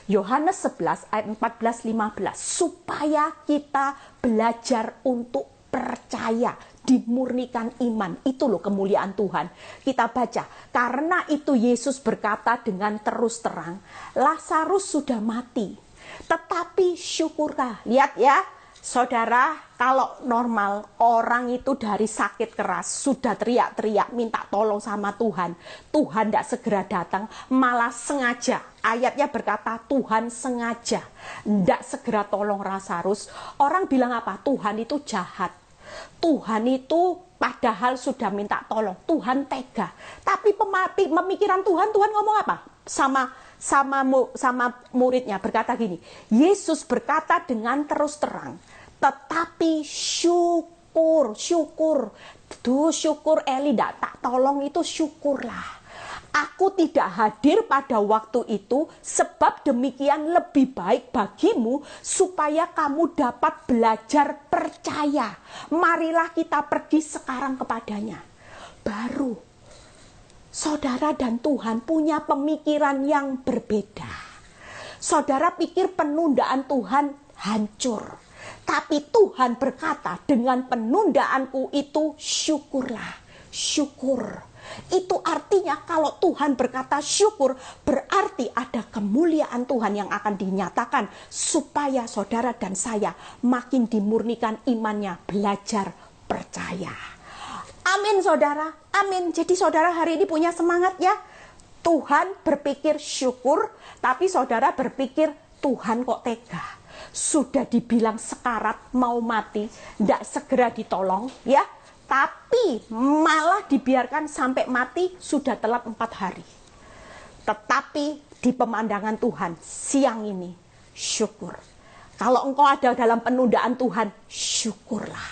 Yohanes 11 ayat 14-15. Supaya kita belajar untuk percaya, dimurnikan iman. Itu loh kemuliaan Tuhan. Kita baca, karena itu Yesus berkata dengan terus terang, Lazarus sudah mati. Tetapi syukurkah. Lihat ya, saudara, kalau normal orang itu dari sakit keras sudah teriak-teriak minta tolong sama Tuhan. Tuhan tidak segera datang, malah sengaja. Ayatnya berkata Tuhan sengaja tidak segera tolong Lazarus. Orang bilang apa? Tuhan itu jahat. Tuhan itu padahal sudah minta tolong, Tuhan tega. Tapi pemikiran Tuhan ngomong apa? Sama muridnya berkata gini, Yesus berkata dengan terus terang, tetapi syukur. Duh, syukur Eli tak tolong itu, syukurlah. Aku tidak hadir pada waktu itu, sebab demikian lebih baik bagimu supaya kamu dapat belajar percaya. Marilah kita pergi sekarang kepadanya. Baru saudara dan Tuhan punya pemikiran yang berbeda. Saudara pikir penundaan Tuhan hancur, tapi Tuhan berkata, dengan penundaanku itu syukurlah, syukur. Itu artinya kalau Tuhan berkata syukur, berarti ada kemuliaan Tuhan yang akan dinyatakan supaya saudara dan saya makin dimurnikan imannya, belajar percaya. Amin saudara, amin. Jadi saudara hari ini punya semangat ya. Tuhan berpikir syukur, tapi saudara berpikir Tuhan kok tega. Sudah dibilang sekarat mau mati, tidak segera ditolong ya. Tapi malah dibiarkan sampai mati, sudah telat 4 hari. Tetapi di pemandangan Tuhan siang ini syukur. Kalau engkau ada dalam penundaan Tuhan, syukurlah.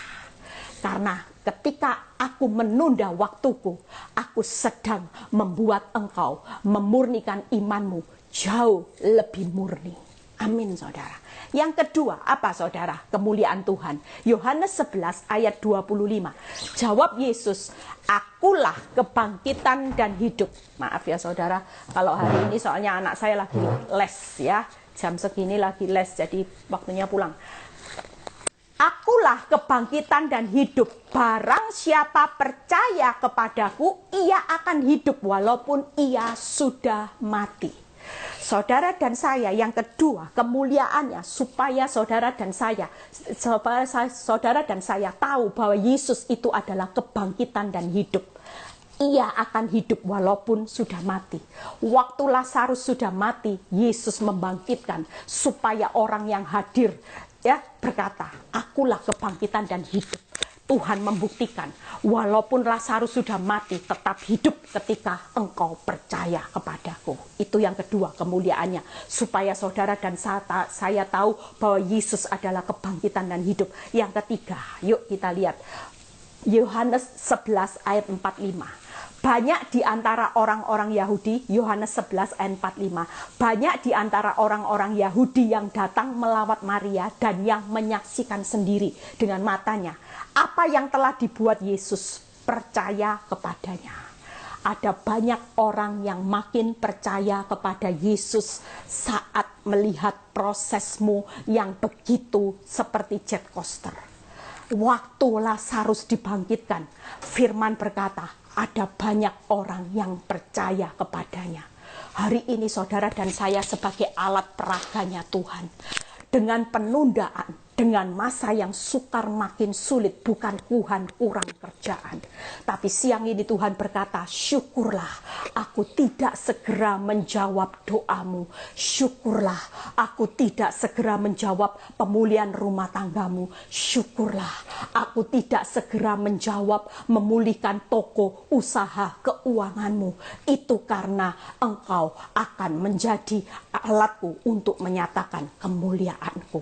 Karena ketika aku menunda waktuku, aku sedang membuat engkau memurnikan imanmu jauh lebih murni. Amin saudara. Yang kedua, apa saudara? Kemuliaan Tuhan. Yohanes 11 ayat 25. Jawab Yesus, akulah kebangkitan dan hidup. Maaf ya saudara, kalau hari ini soalnya anak saya lagi les ya. Jam segini lagi les, jadi waktunya pulang. Akulah kebangkitan dan hidup. Barang siapa percaya kepadaku, ia akan hidup walaupun ia sudah mati. Saudara dan saya, yang kedua kemuliaannya supaya saudara dan saya tahu bahwa Yesus itu adalah kebangkitan dan hidup. Ia akan hidup walaupun sudah mati. Waktu Lazarus sudah mati, Yesus membangkitkan supaya orang yang hadir ya berkata, akulah kebangkitan dan hidup. Tuhan membuktikan walaupun Lazarus sudah mati, tetap hidup ketika engkau percaya kepadaku. Itu yang kedua kemuliaannya, supaya saudara dan saya tahu bahwa Yesus adalah kebangkitan dan hidup. Yang ketiga, yuk kita lihat Yohanes 11 ayat 45. Banyak di antara orang-orang Yahudi, Yohanes 11 ayat 45, banyak di antara orang-orang Yahudi yang datang melawat Maria dan yang menyaksikan sendiri dengan matanya apa yang telah dibuat Yesus, percaya kepadanya. Ada banyak orang yang makin percaya kepada Yesus saat melihat prosesmu yang begitu seperti jet coaster. Waktu Lazarus dibangkitkan, firman berkata, ada banyak orang yang percaya kepadanya. Hari ini saudara dan saya sebagai alat peraganya Tuhan. Dengan penundaan, dengan masa yang sukar makin sulit, bukan Tuhan kurang kerjaan. Tapi siang ini Tuhan berkata, syukurlah aku tidak segera menjawab doamu. Syukurlah aku tidak segera menjawab pemulihan rumah tanggamu. Syukurlah aku tidak segera menjawab memulihkan toko usaha keuanganmu. Itu karena engkau akan menjadi alatku untuk menyatakan kemuliaanku.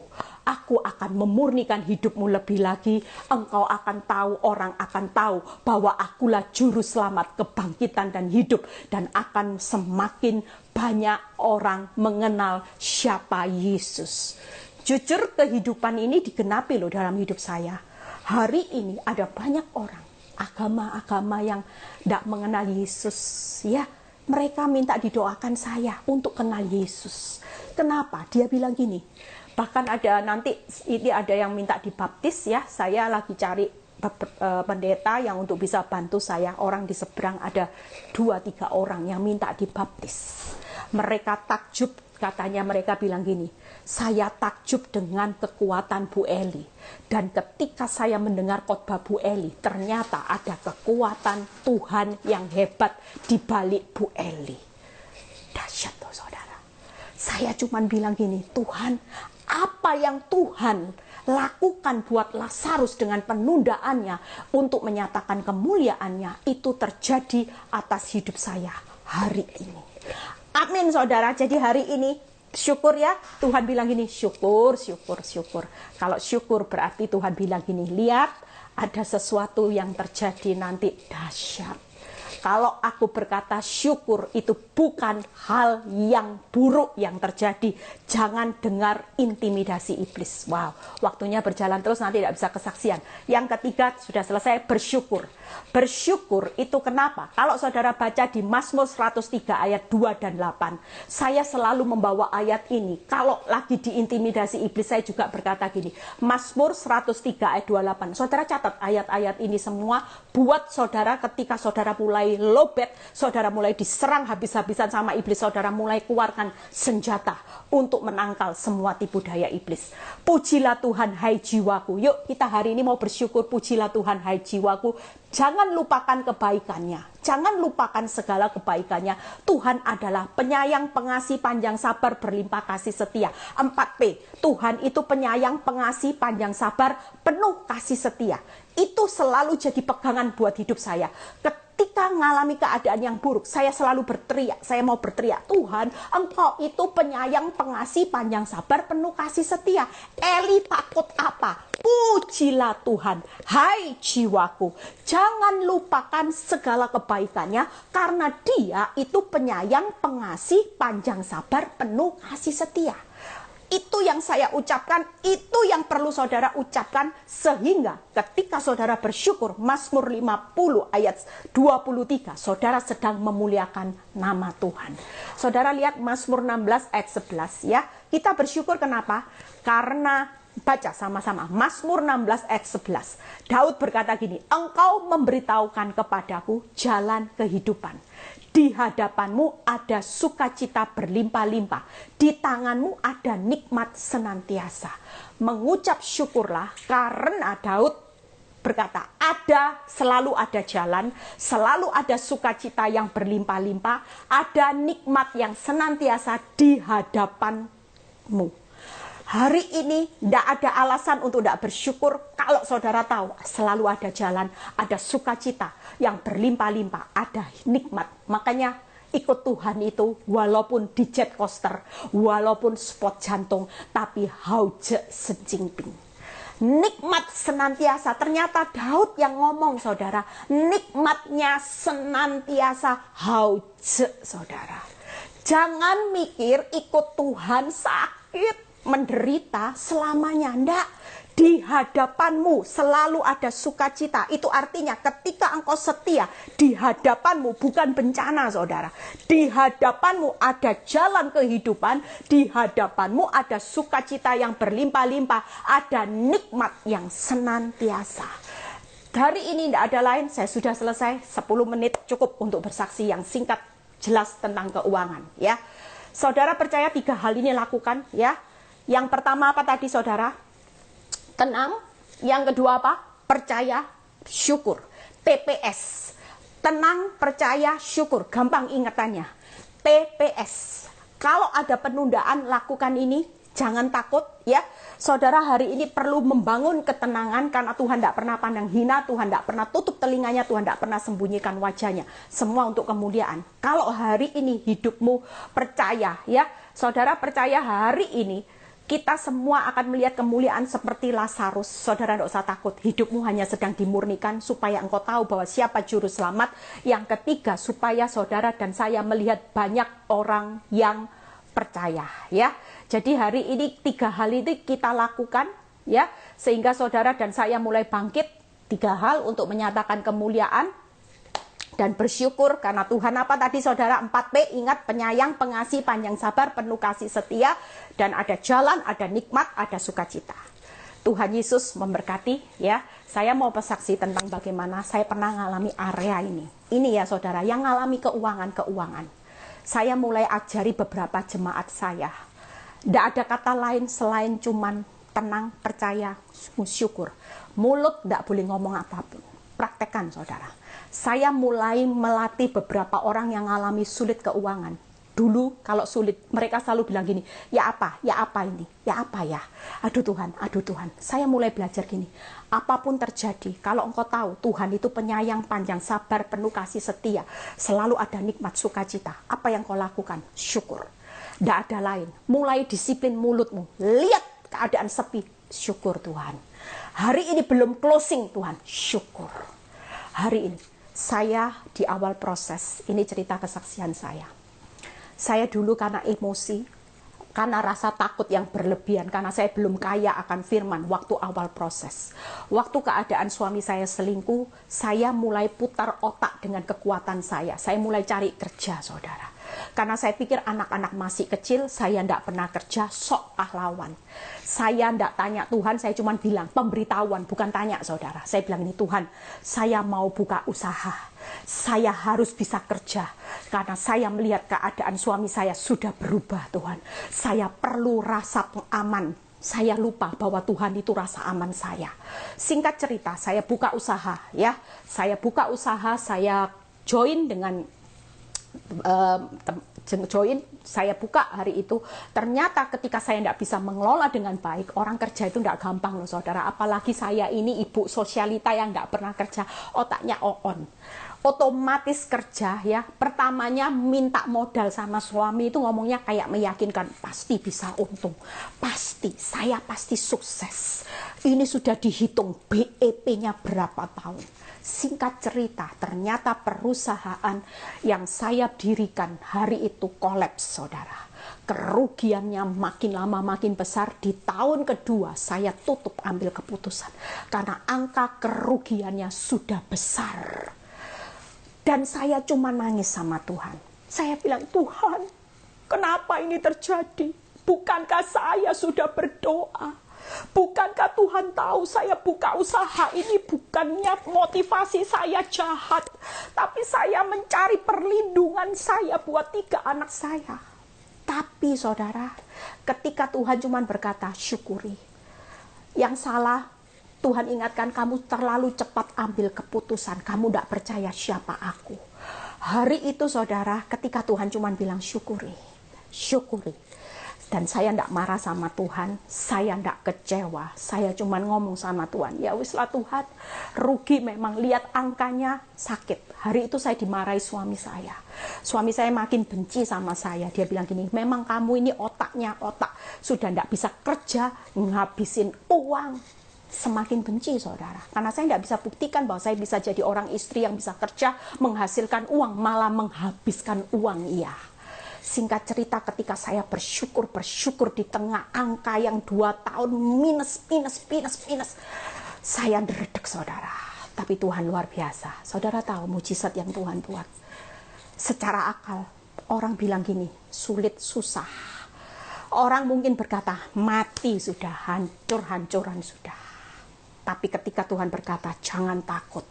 Aku akan memurnikan hidupmu lebih lagi. Engkau akan tahu, orang akan tahu bahwa akulah juru selamat, kebangkitan dan hidup. Dan akan semakin banyak orang mengenal siapa Yesus. Jujur kehidupan ini digenapi loh dalam hidup saya. Hari ini ada banyak orang, agama-agama yang tidak mengenal Yesus. Ya, mereka minta didoakan saya untuk kenal Yesus. Kenapa? Dia bilang gini, bahkan ada nanti ini ada yang minta dibaptis ya. Saya lagi cari pendeta yang untuk bisa bantu saya. Orang di seberang ada 2-3 orang yang minta dibaptis. Mereka takjub, katanya mereka bilang gini, saya takjub dengan kekuatan Bu Eli. Dan ketika saya mendengar khotbah Bu Eli, ternyata ada kekuatan Tuhan yang hebat di balik Bu Eli. Dahsyat loh saudara. Saya cuma bilang gini, Tuhan, apa yang Tuhan lakukan buat Lazarus dengan penundaannya untuk menyatakan kemuliaannya, itu terjadi atas hidup saya hari ini. Amin saudara. Jadi hari ini syukur ya, Tuhan bilang gini, syukur, syukur, syukur. Kalau syukur berarti Tuhan bilang gini, lihat ada sesuatu yang terjadi nanti dahsyat. Kalau aku berkata syukur itu bukan hal yang buruk yang terjadi, jangan dengar intimidasi iblis. Wow, waktunya berjalan terus, nanti tidak bisa kesaksian. Yang ketiga sudah selesai, bersyukur. Bersyukur itu kenapa? Kalau saudara baca di Mazmur 103 ayat 2 dan 8, saya selalu membawa ayat ini. Kalau lagi diintimidasi iblis, saya juga berkata gini, Mazmur 103 ayat 28. Saudara catat ayat-ayat ini semua, buat saudara ketika saudara mulai lobet, saudara mulai diserang habis-habisan sama iblis, saudara mulai keluarkan senjata untuk menangkal semua tipu daya iblis. Pujilah Tuhan hai jiwaku. Yuk kita hari ini mau bersyukur, pujilah Tuhan hai jiwaku. Jangan lupakan kebaikannya. Jangan lupakan segala kebaikannya. Tuhan adalah penyayang, pengasih, panjang sabar, berlimpah kasih setia. 4P. Tuhan itu penyayang, pengasih, panjang sabar, penuh kasih setia. Itu selalu jadi pegangan buat hidup saya. Ketika mengalami keadaan yang buruk, saya selalu berteriak. Saya mau berteriak, Tuhan, Engkau itu penyayang, pengasih, panjang sabar, penuh kasih setia. Eli takut apa? Pujilah Tuhan, hai jiwaku. Jangan lupakan segala kebaikannya, karena Dia itu penyayang, pengasih, panjang sabar, penuh kasih setia. Itu yang saya ucapkan, itu yang perlu saudara ucapkan, sehingga ketika saudara bersyukur, Mazmur 50 ayat 23, saudara sedang memuliakan nama Tuhan. Saudara lihat Mazmur 16 ayat 11 ya. Kita bersyukur kenapa? Karena baca sama-sama Mazmur 16 ayat 11. Daud berkata gini, Engkau memberitahukan kepadaku jalan kehidupan. Di hadapanmu ada sukacita berlimpah-limpah. Di tanganmu ada nikmat senantiasa. Mengucap syukurlah karena Daud berkata, selalu ada jalan, selalu ada sukacita yang berlimpah-limpah, ada nikmat yang senantiasa di hadapanmu. Hari ini tidak ada alasan untuk tidak bersyukur kalau saudara tahu selalu ada jalan, ada sukacita yang berlimpah-limpah, ada nikmat. Makanya ikut Tuhan itu walaupun di jet coaster, walaupun spot jantung, tapi hauje sencingping. Nikmat senantiasa. Ternyata Daud yang ngomong saudara, nikmatnya senantiasa hauje saudara. Jangan mikir ikut Tuhan sakit, menderita selamanya. Ndak. Di hadapanmu selalu ada sukacita. Itu artinya ketika engkau setia, di hadapanmu bukan bencana saudara. Di hadapanmu ada jalan kehidupan. Di hadapanmu ada sukacita yang berlimpah-limpah. Ada nikmat yang senantiasa. Hari ini tidak ada lain, saya sudah selesai. 10 menit cukup untuk bersaksi yang singkat, jelas tentang keuangan ya. Saudara percaya 3 hal ini lakukan ya. Yang pertama apa tadi saudara? Tenang. Yang kedua apa? Percaya, syukur. TPS. Tenang, percaya, syukur. Gampang ingatannya. TPS. Kalau ada penundaan, lakukan ini. Jangan takut ya. Saudara hari ini perlu membangun ketenangan karena Tuhan tidak pernah pandang hina, Tuhan tidak pernah tutup telinganya, Tuhan tidak pernah sembunyikan wajahnya. Semua untuk kemuliaan. Kalau hari ini hidupmu percaya ya. Saudara percaya hari ini kita semua akan melihat kemuliaan seperti Lazarus. Saudara tidak usah takut. Hidupmu hanya sedang dimurnikan supaya engkau tahu bahwa siapa juru selamat. Yang ketiga, supaya saudara dan saya melihat banyak orang yang percaya. Ya, jadi hari ini 3 hal ini kita lakukan. Ya, sehingga saudara dan saya mulai bangkit. 3 hal untuk menyatakan kemuliaan dan bersyukur karena Tuhan apa tadi saudara? 4P, ingat, penyayang, pengasih, panjang sabar, penuh kasih setia, dan ada jalan, ada nikmat, ada sukacita. Tuhan Yesus memberkati ya. Saya mau bersaksi tentang bagaimana saya pernah mengalami area ini. Ini ya saudara, yang mengalami keuangan. Saya mulai ajari beberapa jemaat saya. Tidak ada kata lain selain cuman tenang, percaya, syukur. Mulut tidak boleh ngomong apapun. Praktekkan saudara. Saya mulai melatih beberapa orang yang mengalami sulit keuangan. Dulu kalau sulit, mereka selalu bilang gini, ya apa ini, ya apa ya. Aduh Tuhan, saya mulai belajar gini, apapun terjadi, kalau engkau tahu Tuhan itu penyayang, panjang sabar, penuh kasih setia, selalu ada nikmat sukacita, apa yang kau lakukan? Syukur. Tidak ada lain, mulai disiplin mulutmu, lihat keadaan sepi, syukur Tuhan. Hari ini belum closing Tuhan, syukur. Hari ini, saya di awal proses, ini cerita kesaksian saya. Saya dulu karena emosi, karena rasa takut yang berlebihan, karena saya belum kaya akan firman waktu awal proses. Waktu keadaan suami saya selingkuh, saya mulai putar otak dengan kekuatan saya. Saya mulai cari kerja, saudara. Karena saya pikir anak-anak masih kecil, saya tidak pernah kerja, sok pahlawan. Saya tidak tanya Tuhan, saya cuma bilang pemberitahuan, bukan tanya saudara. Saya bilang ini, Tuhan, saya mau buka usaha. Saya harus bisa kerja. Karena saya melihat keadaan suami saya sudah berubah Tuhan. Saya perlu rasa aman. Saya lupa bahwa Tuhan itu rasa aman saya. Singkat cerita, saya buka usaha ya. Saya buka usaha, saya join dengan saya buka hari itu. Ternyata ketika saya tidak bisa mengelola dengan baik, orang kerja itu tidak gampang loh saudara. Apalagi saya ini ibu sosialita yang tidak pernah kerja, otaknya on. Otomatis kerja ya, pertamanya minta modal sama suami itu ngomongnya kayak meyakinkan, pasti bisa untung, pasti, saya pasti sukses. Ini sudah dihitung BEP-nya berapa tahun. Singkat cerita, ternyata perusahaan yang saya dirikan hari itu kolaps, saudara. Kerugiannya makin lama makin besar. Di tahun kedua saya tutup, ambil keputusan. Karena angka kerugiannya sudah besar. Dan saya cuma nangis sama Tuhan. Saya bilang, Tuhan, kenapa ini terjadi? Bukankah saya sudah berdoa? Bukankah Tuhan tahu saya buka usaha ini bukannya motivasi saya jahat, tapi saya mencari perlindungan saya buat 3 anak saya. Tapi saudara, ketika Tuhan cuma berkata syukuri, yang salah Tuhan ingatkan, kamu terlalu cepat ambil keputusan, kamu tidak percaya siapa aku. Hari itu saudara, ketika Tuhan cuma bilang syukuri, dan saya tidak marah sama Tuhan, saya tidak kecewa, saya cuma ngomong sama Tuhan, ya wislah Tuhan, rugi memang, lihat angkanya sakit. Hari itu saya dimarahi suami saya makin benci sama saya. Dia bilang gini, memang kamu ini otaknya otak, sudah tidak bisa kerja, ngabisin uang. Semakin benci saudara, karena saya tidak bisa buktikan bahwa saya bisa jadi orang istri yang bisa kerja, menghasilkan uang, malah menghabiskan uang. Iya. Singkat cerita, ketika saya bersyukur di tengah angka yang 2 tahun minus, saya deredek saudara. Tapi Tuhan luar biasa. Saudara tahu mujizat yang Tuhan buat. Secara akal, orang bilang gini, sulit, susah. Orang mungkin berkata, mati sudah, hancur-hancuran sudah. Tapi ketika Tuhan berkata, jangan takut,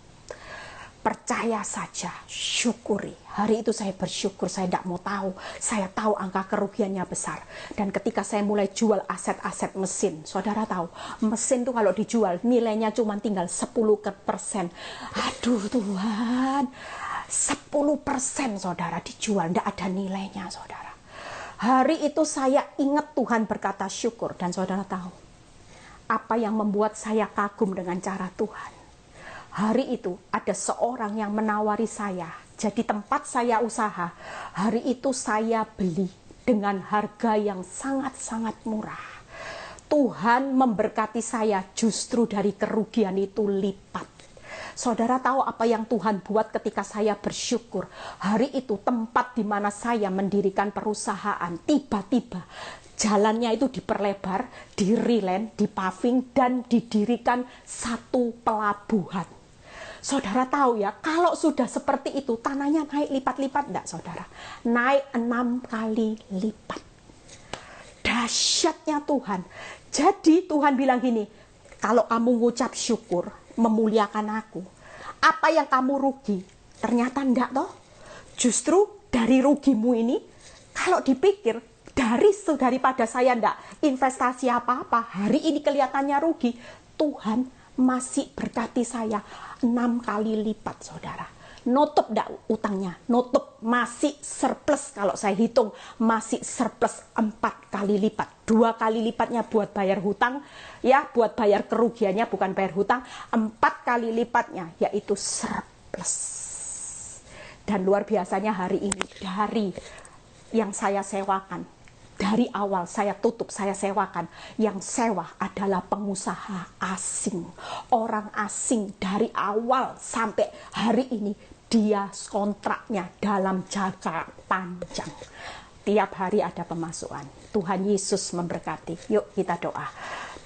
percaya saja, syukuri. Hari itu saya bersyukur, saya tidak mau tahu. Saya tahu angka kerugiannya besar. Dan ketika saya mulai jual aset-aset mesin, saudara tahu, mesin itu kalau dijual, nilainya cuma tinggal 10%. Aduh Tuhan, 10% saudara dijual, tidak ada nilainya saudara. Hari itu saya ingat Tuhan berkata syukur. Dan saudara tahu, apa yang membuat saya kagum dengan cara Tuhan? Hari itu ada seorang yang menawari saya, jadi tempat saya usaha, hari itu saya beli dengan harga yang sangat-sangat murah. Tuhan memberkati saya justru dari kerugian itu lipat. Saudara tahu apa yang Tuhan buat ketika saya bersyukur? Hari itu tempat di mana saya mendirikan perusahaan, tiba-tiba jalannya itu diperlebar, di-reland, dipaving, dan didirikan satu pelabuhan. Saudara tahu ya, kalau sudah seperti itu, tanahnya naik lipat-lipat enggak saudara? Naik 6 kali lipat. Dahsyatnya Tuhan. Jadi Tuhan bilang gini, kalau kamu ngucap syukur, memuliakan aku, apa yang kamu rugi? Ternyata enggak toh. Justru dari rugimu ini, kalau dipikir, daripada saya enggak investasi apa-apa, hari ini kelihatannya rugi, Tuhan masih berkati saya 6 kali lipat saudara. nutup dak utangnya, nutup, masih surplus. Kalau saya hitung masih surplus 4 kali lipat, 2 kali lipatnya buat bayar hutang, ya, buat bayar kerugiannya, bukan bayar hutang, 4 kali lipatnya yaitu surplus. Dan luar biasanya hari ini, dari yang saya sewakan, dari awal saya tutup, saya sewakan. Yang sewa adalah pengusaha asing. Orang asing dari awal sampai hari ini, dia kontraknya dalam jangka panjang. Tiap hari ada pemasukan. Tuhan Yesus memberkati. Yuk kita doa.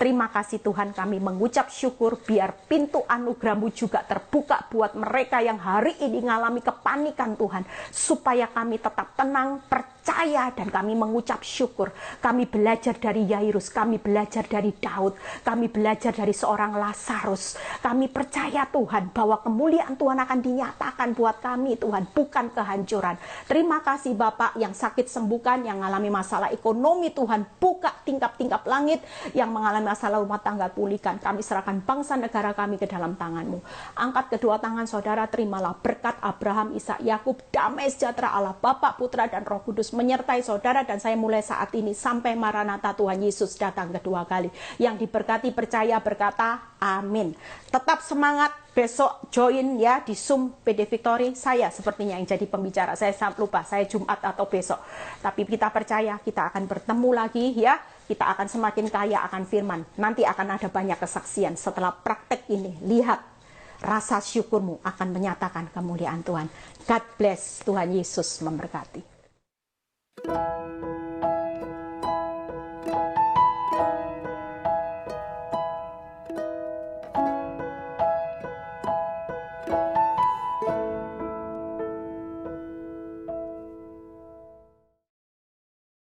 Terima kasih Tuhan, kami mengucap syukur biar pintu anugerah-Mu juga terbuka buat mereka yang hari ini mengalami kepanikan Tuhan. Supaya kami tetap tenang, percaya, dan kami mengucap syukur. Kami belajar dari Yairus, kami belajar dari Daud, kami belajar dari seorang Lazarus. Kami percaya Tuhan bahwa kemuliaan Tuhan akan dinyatakan buat kami Tuhan, bukan kehancuran. Terima kasih Bapak, yang sakit sembuhkan, yang mengalami masalah ekonomi Tuhan, buka tingkap-tingkap langit, yang mengalami masalah rumah tangga pulihkan. Kami serahkan bangsa negara kami ke dalam tangan-Mu. Angkat kedua tangan saudara, terimalah berkat Abraham, Ishak, Yakub, damai sejahtera Allah Bapa, Putra, dan Roh Kudus menyertai saudara dan saya mulai saat ini sampai Maranatha Tuhan Yesus datang kedua kali. Yang diberkati percaya berkata amin. Tetap semangat, besok join ya di Zoom PD Victory. Saya sepertinya yang jadi pembicara, saya lupa saya Jumat atau besok. Tapi kita percaya kita akan bertemu lagi ya. Kita akan semakin kaya akan firman. Nanti akan ada banyak kesaksian setelah praktek ini. Lihat, rasa syukurmu akan menyatakan kemuliaan Tuhan. God bless, Tuhan Yesus memberkati.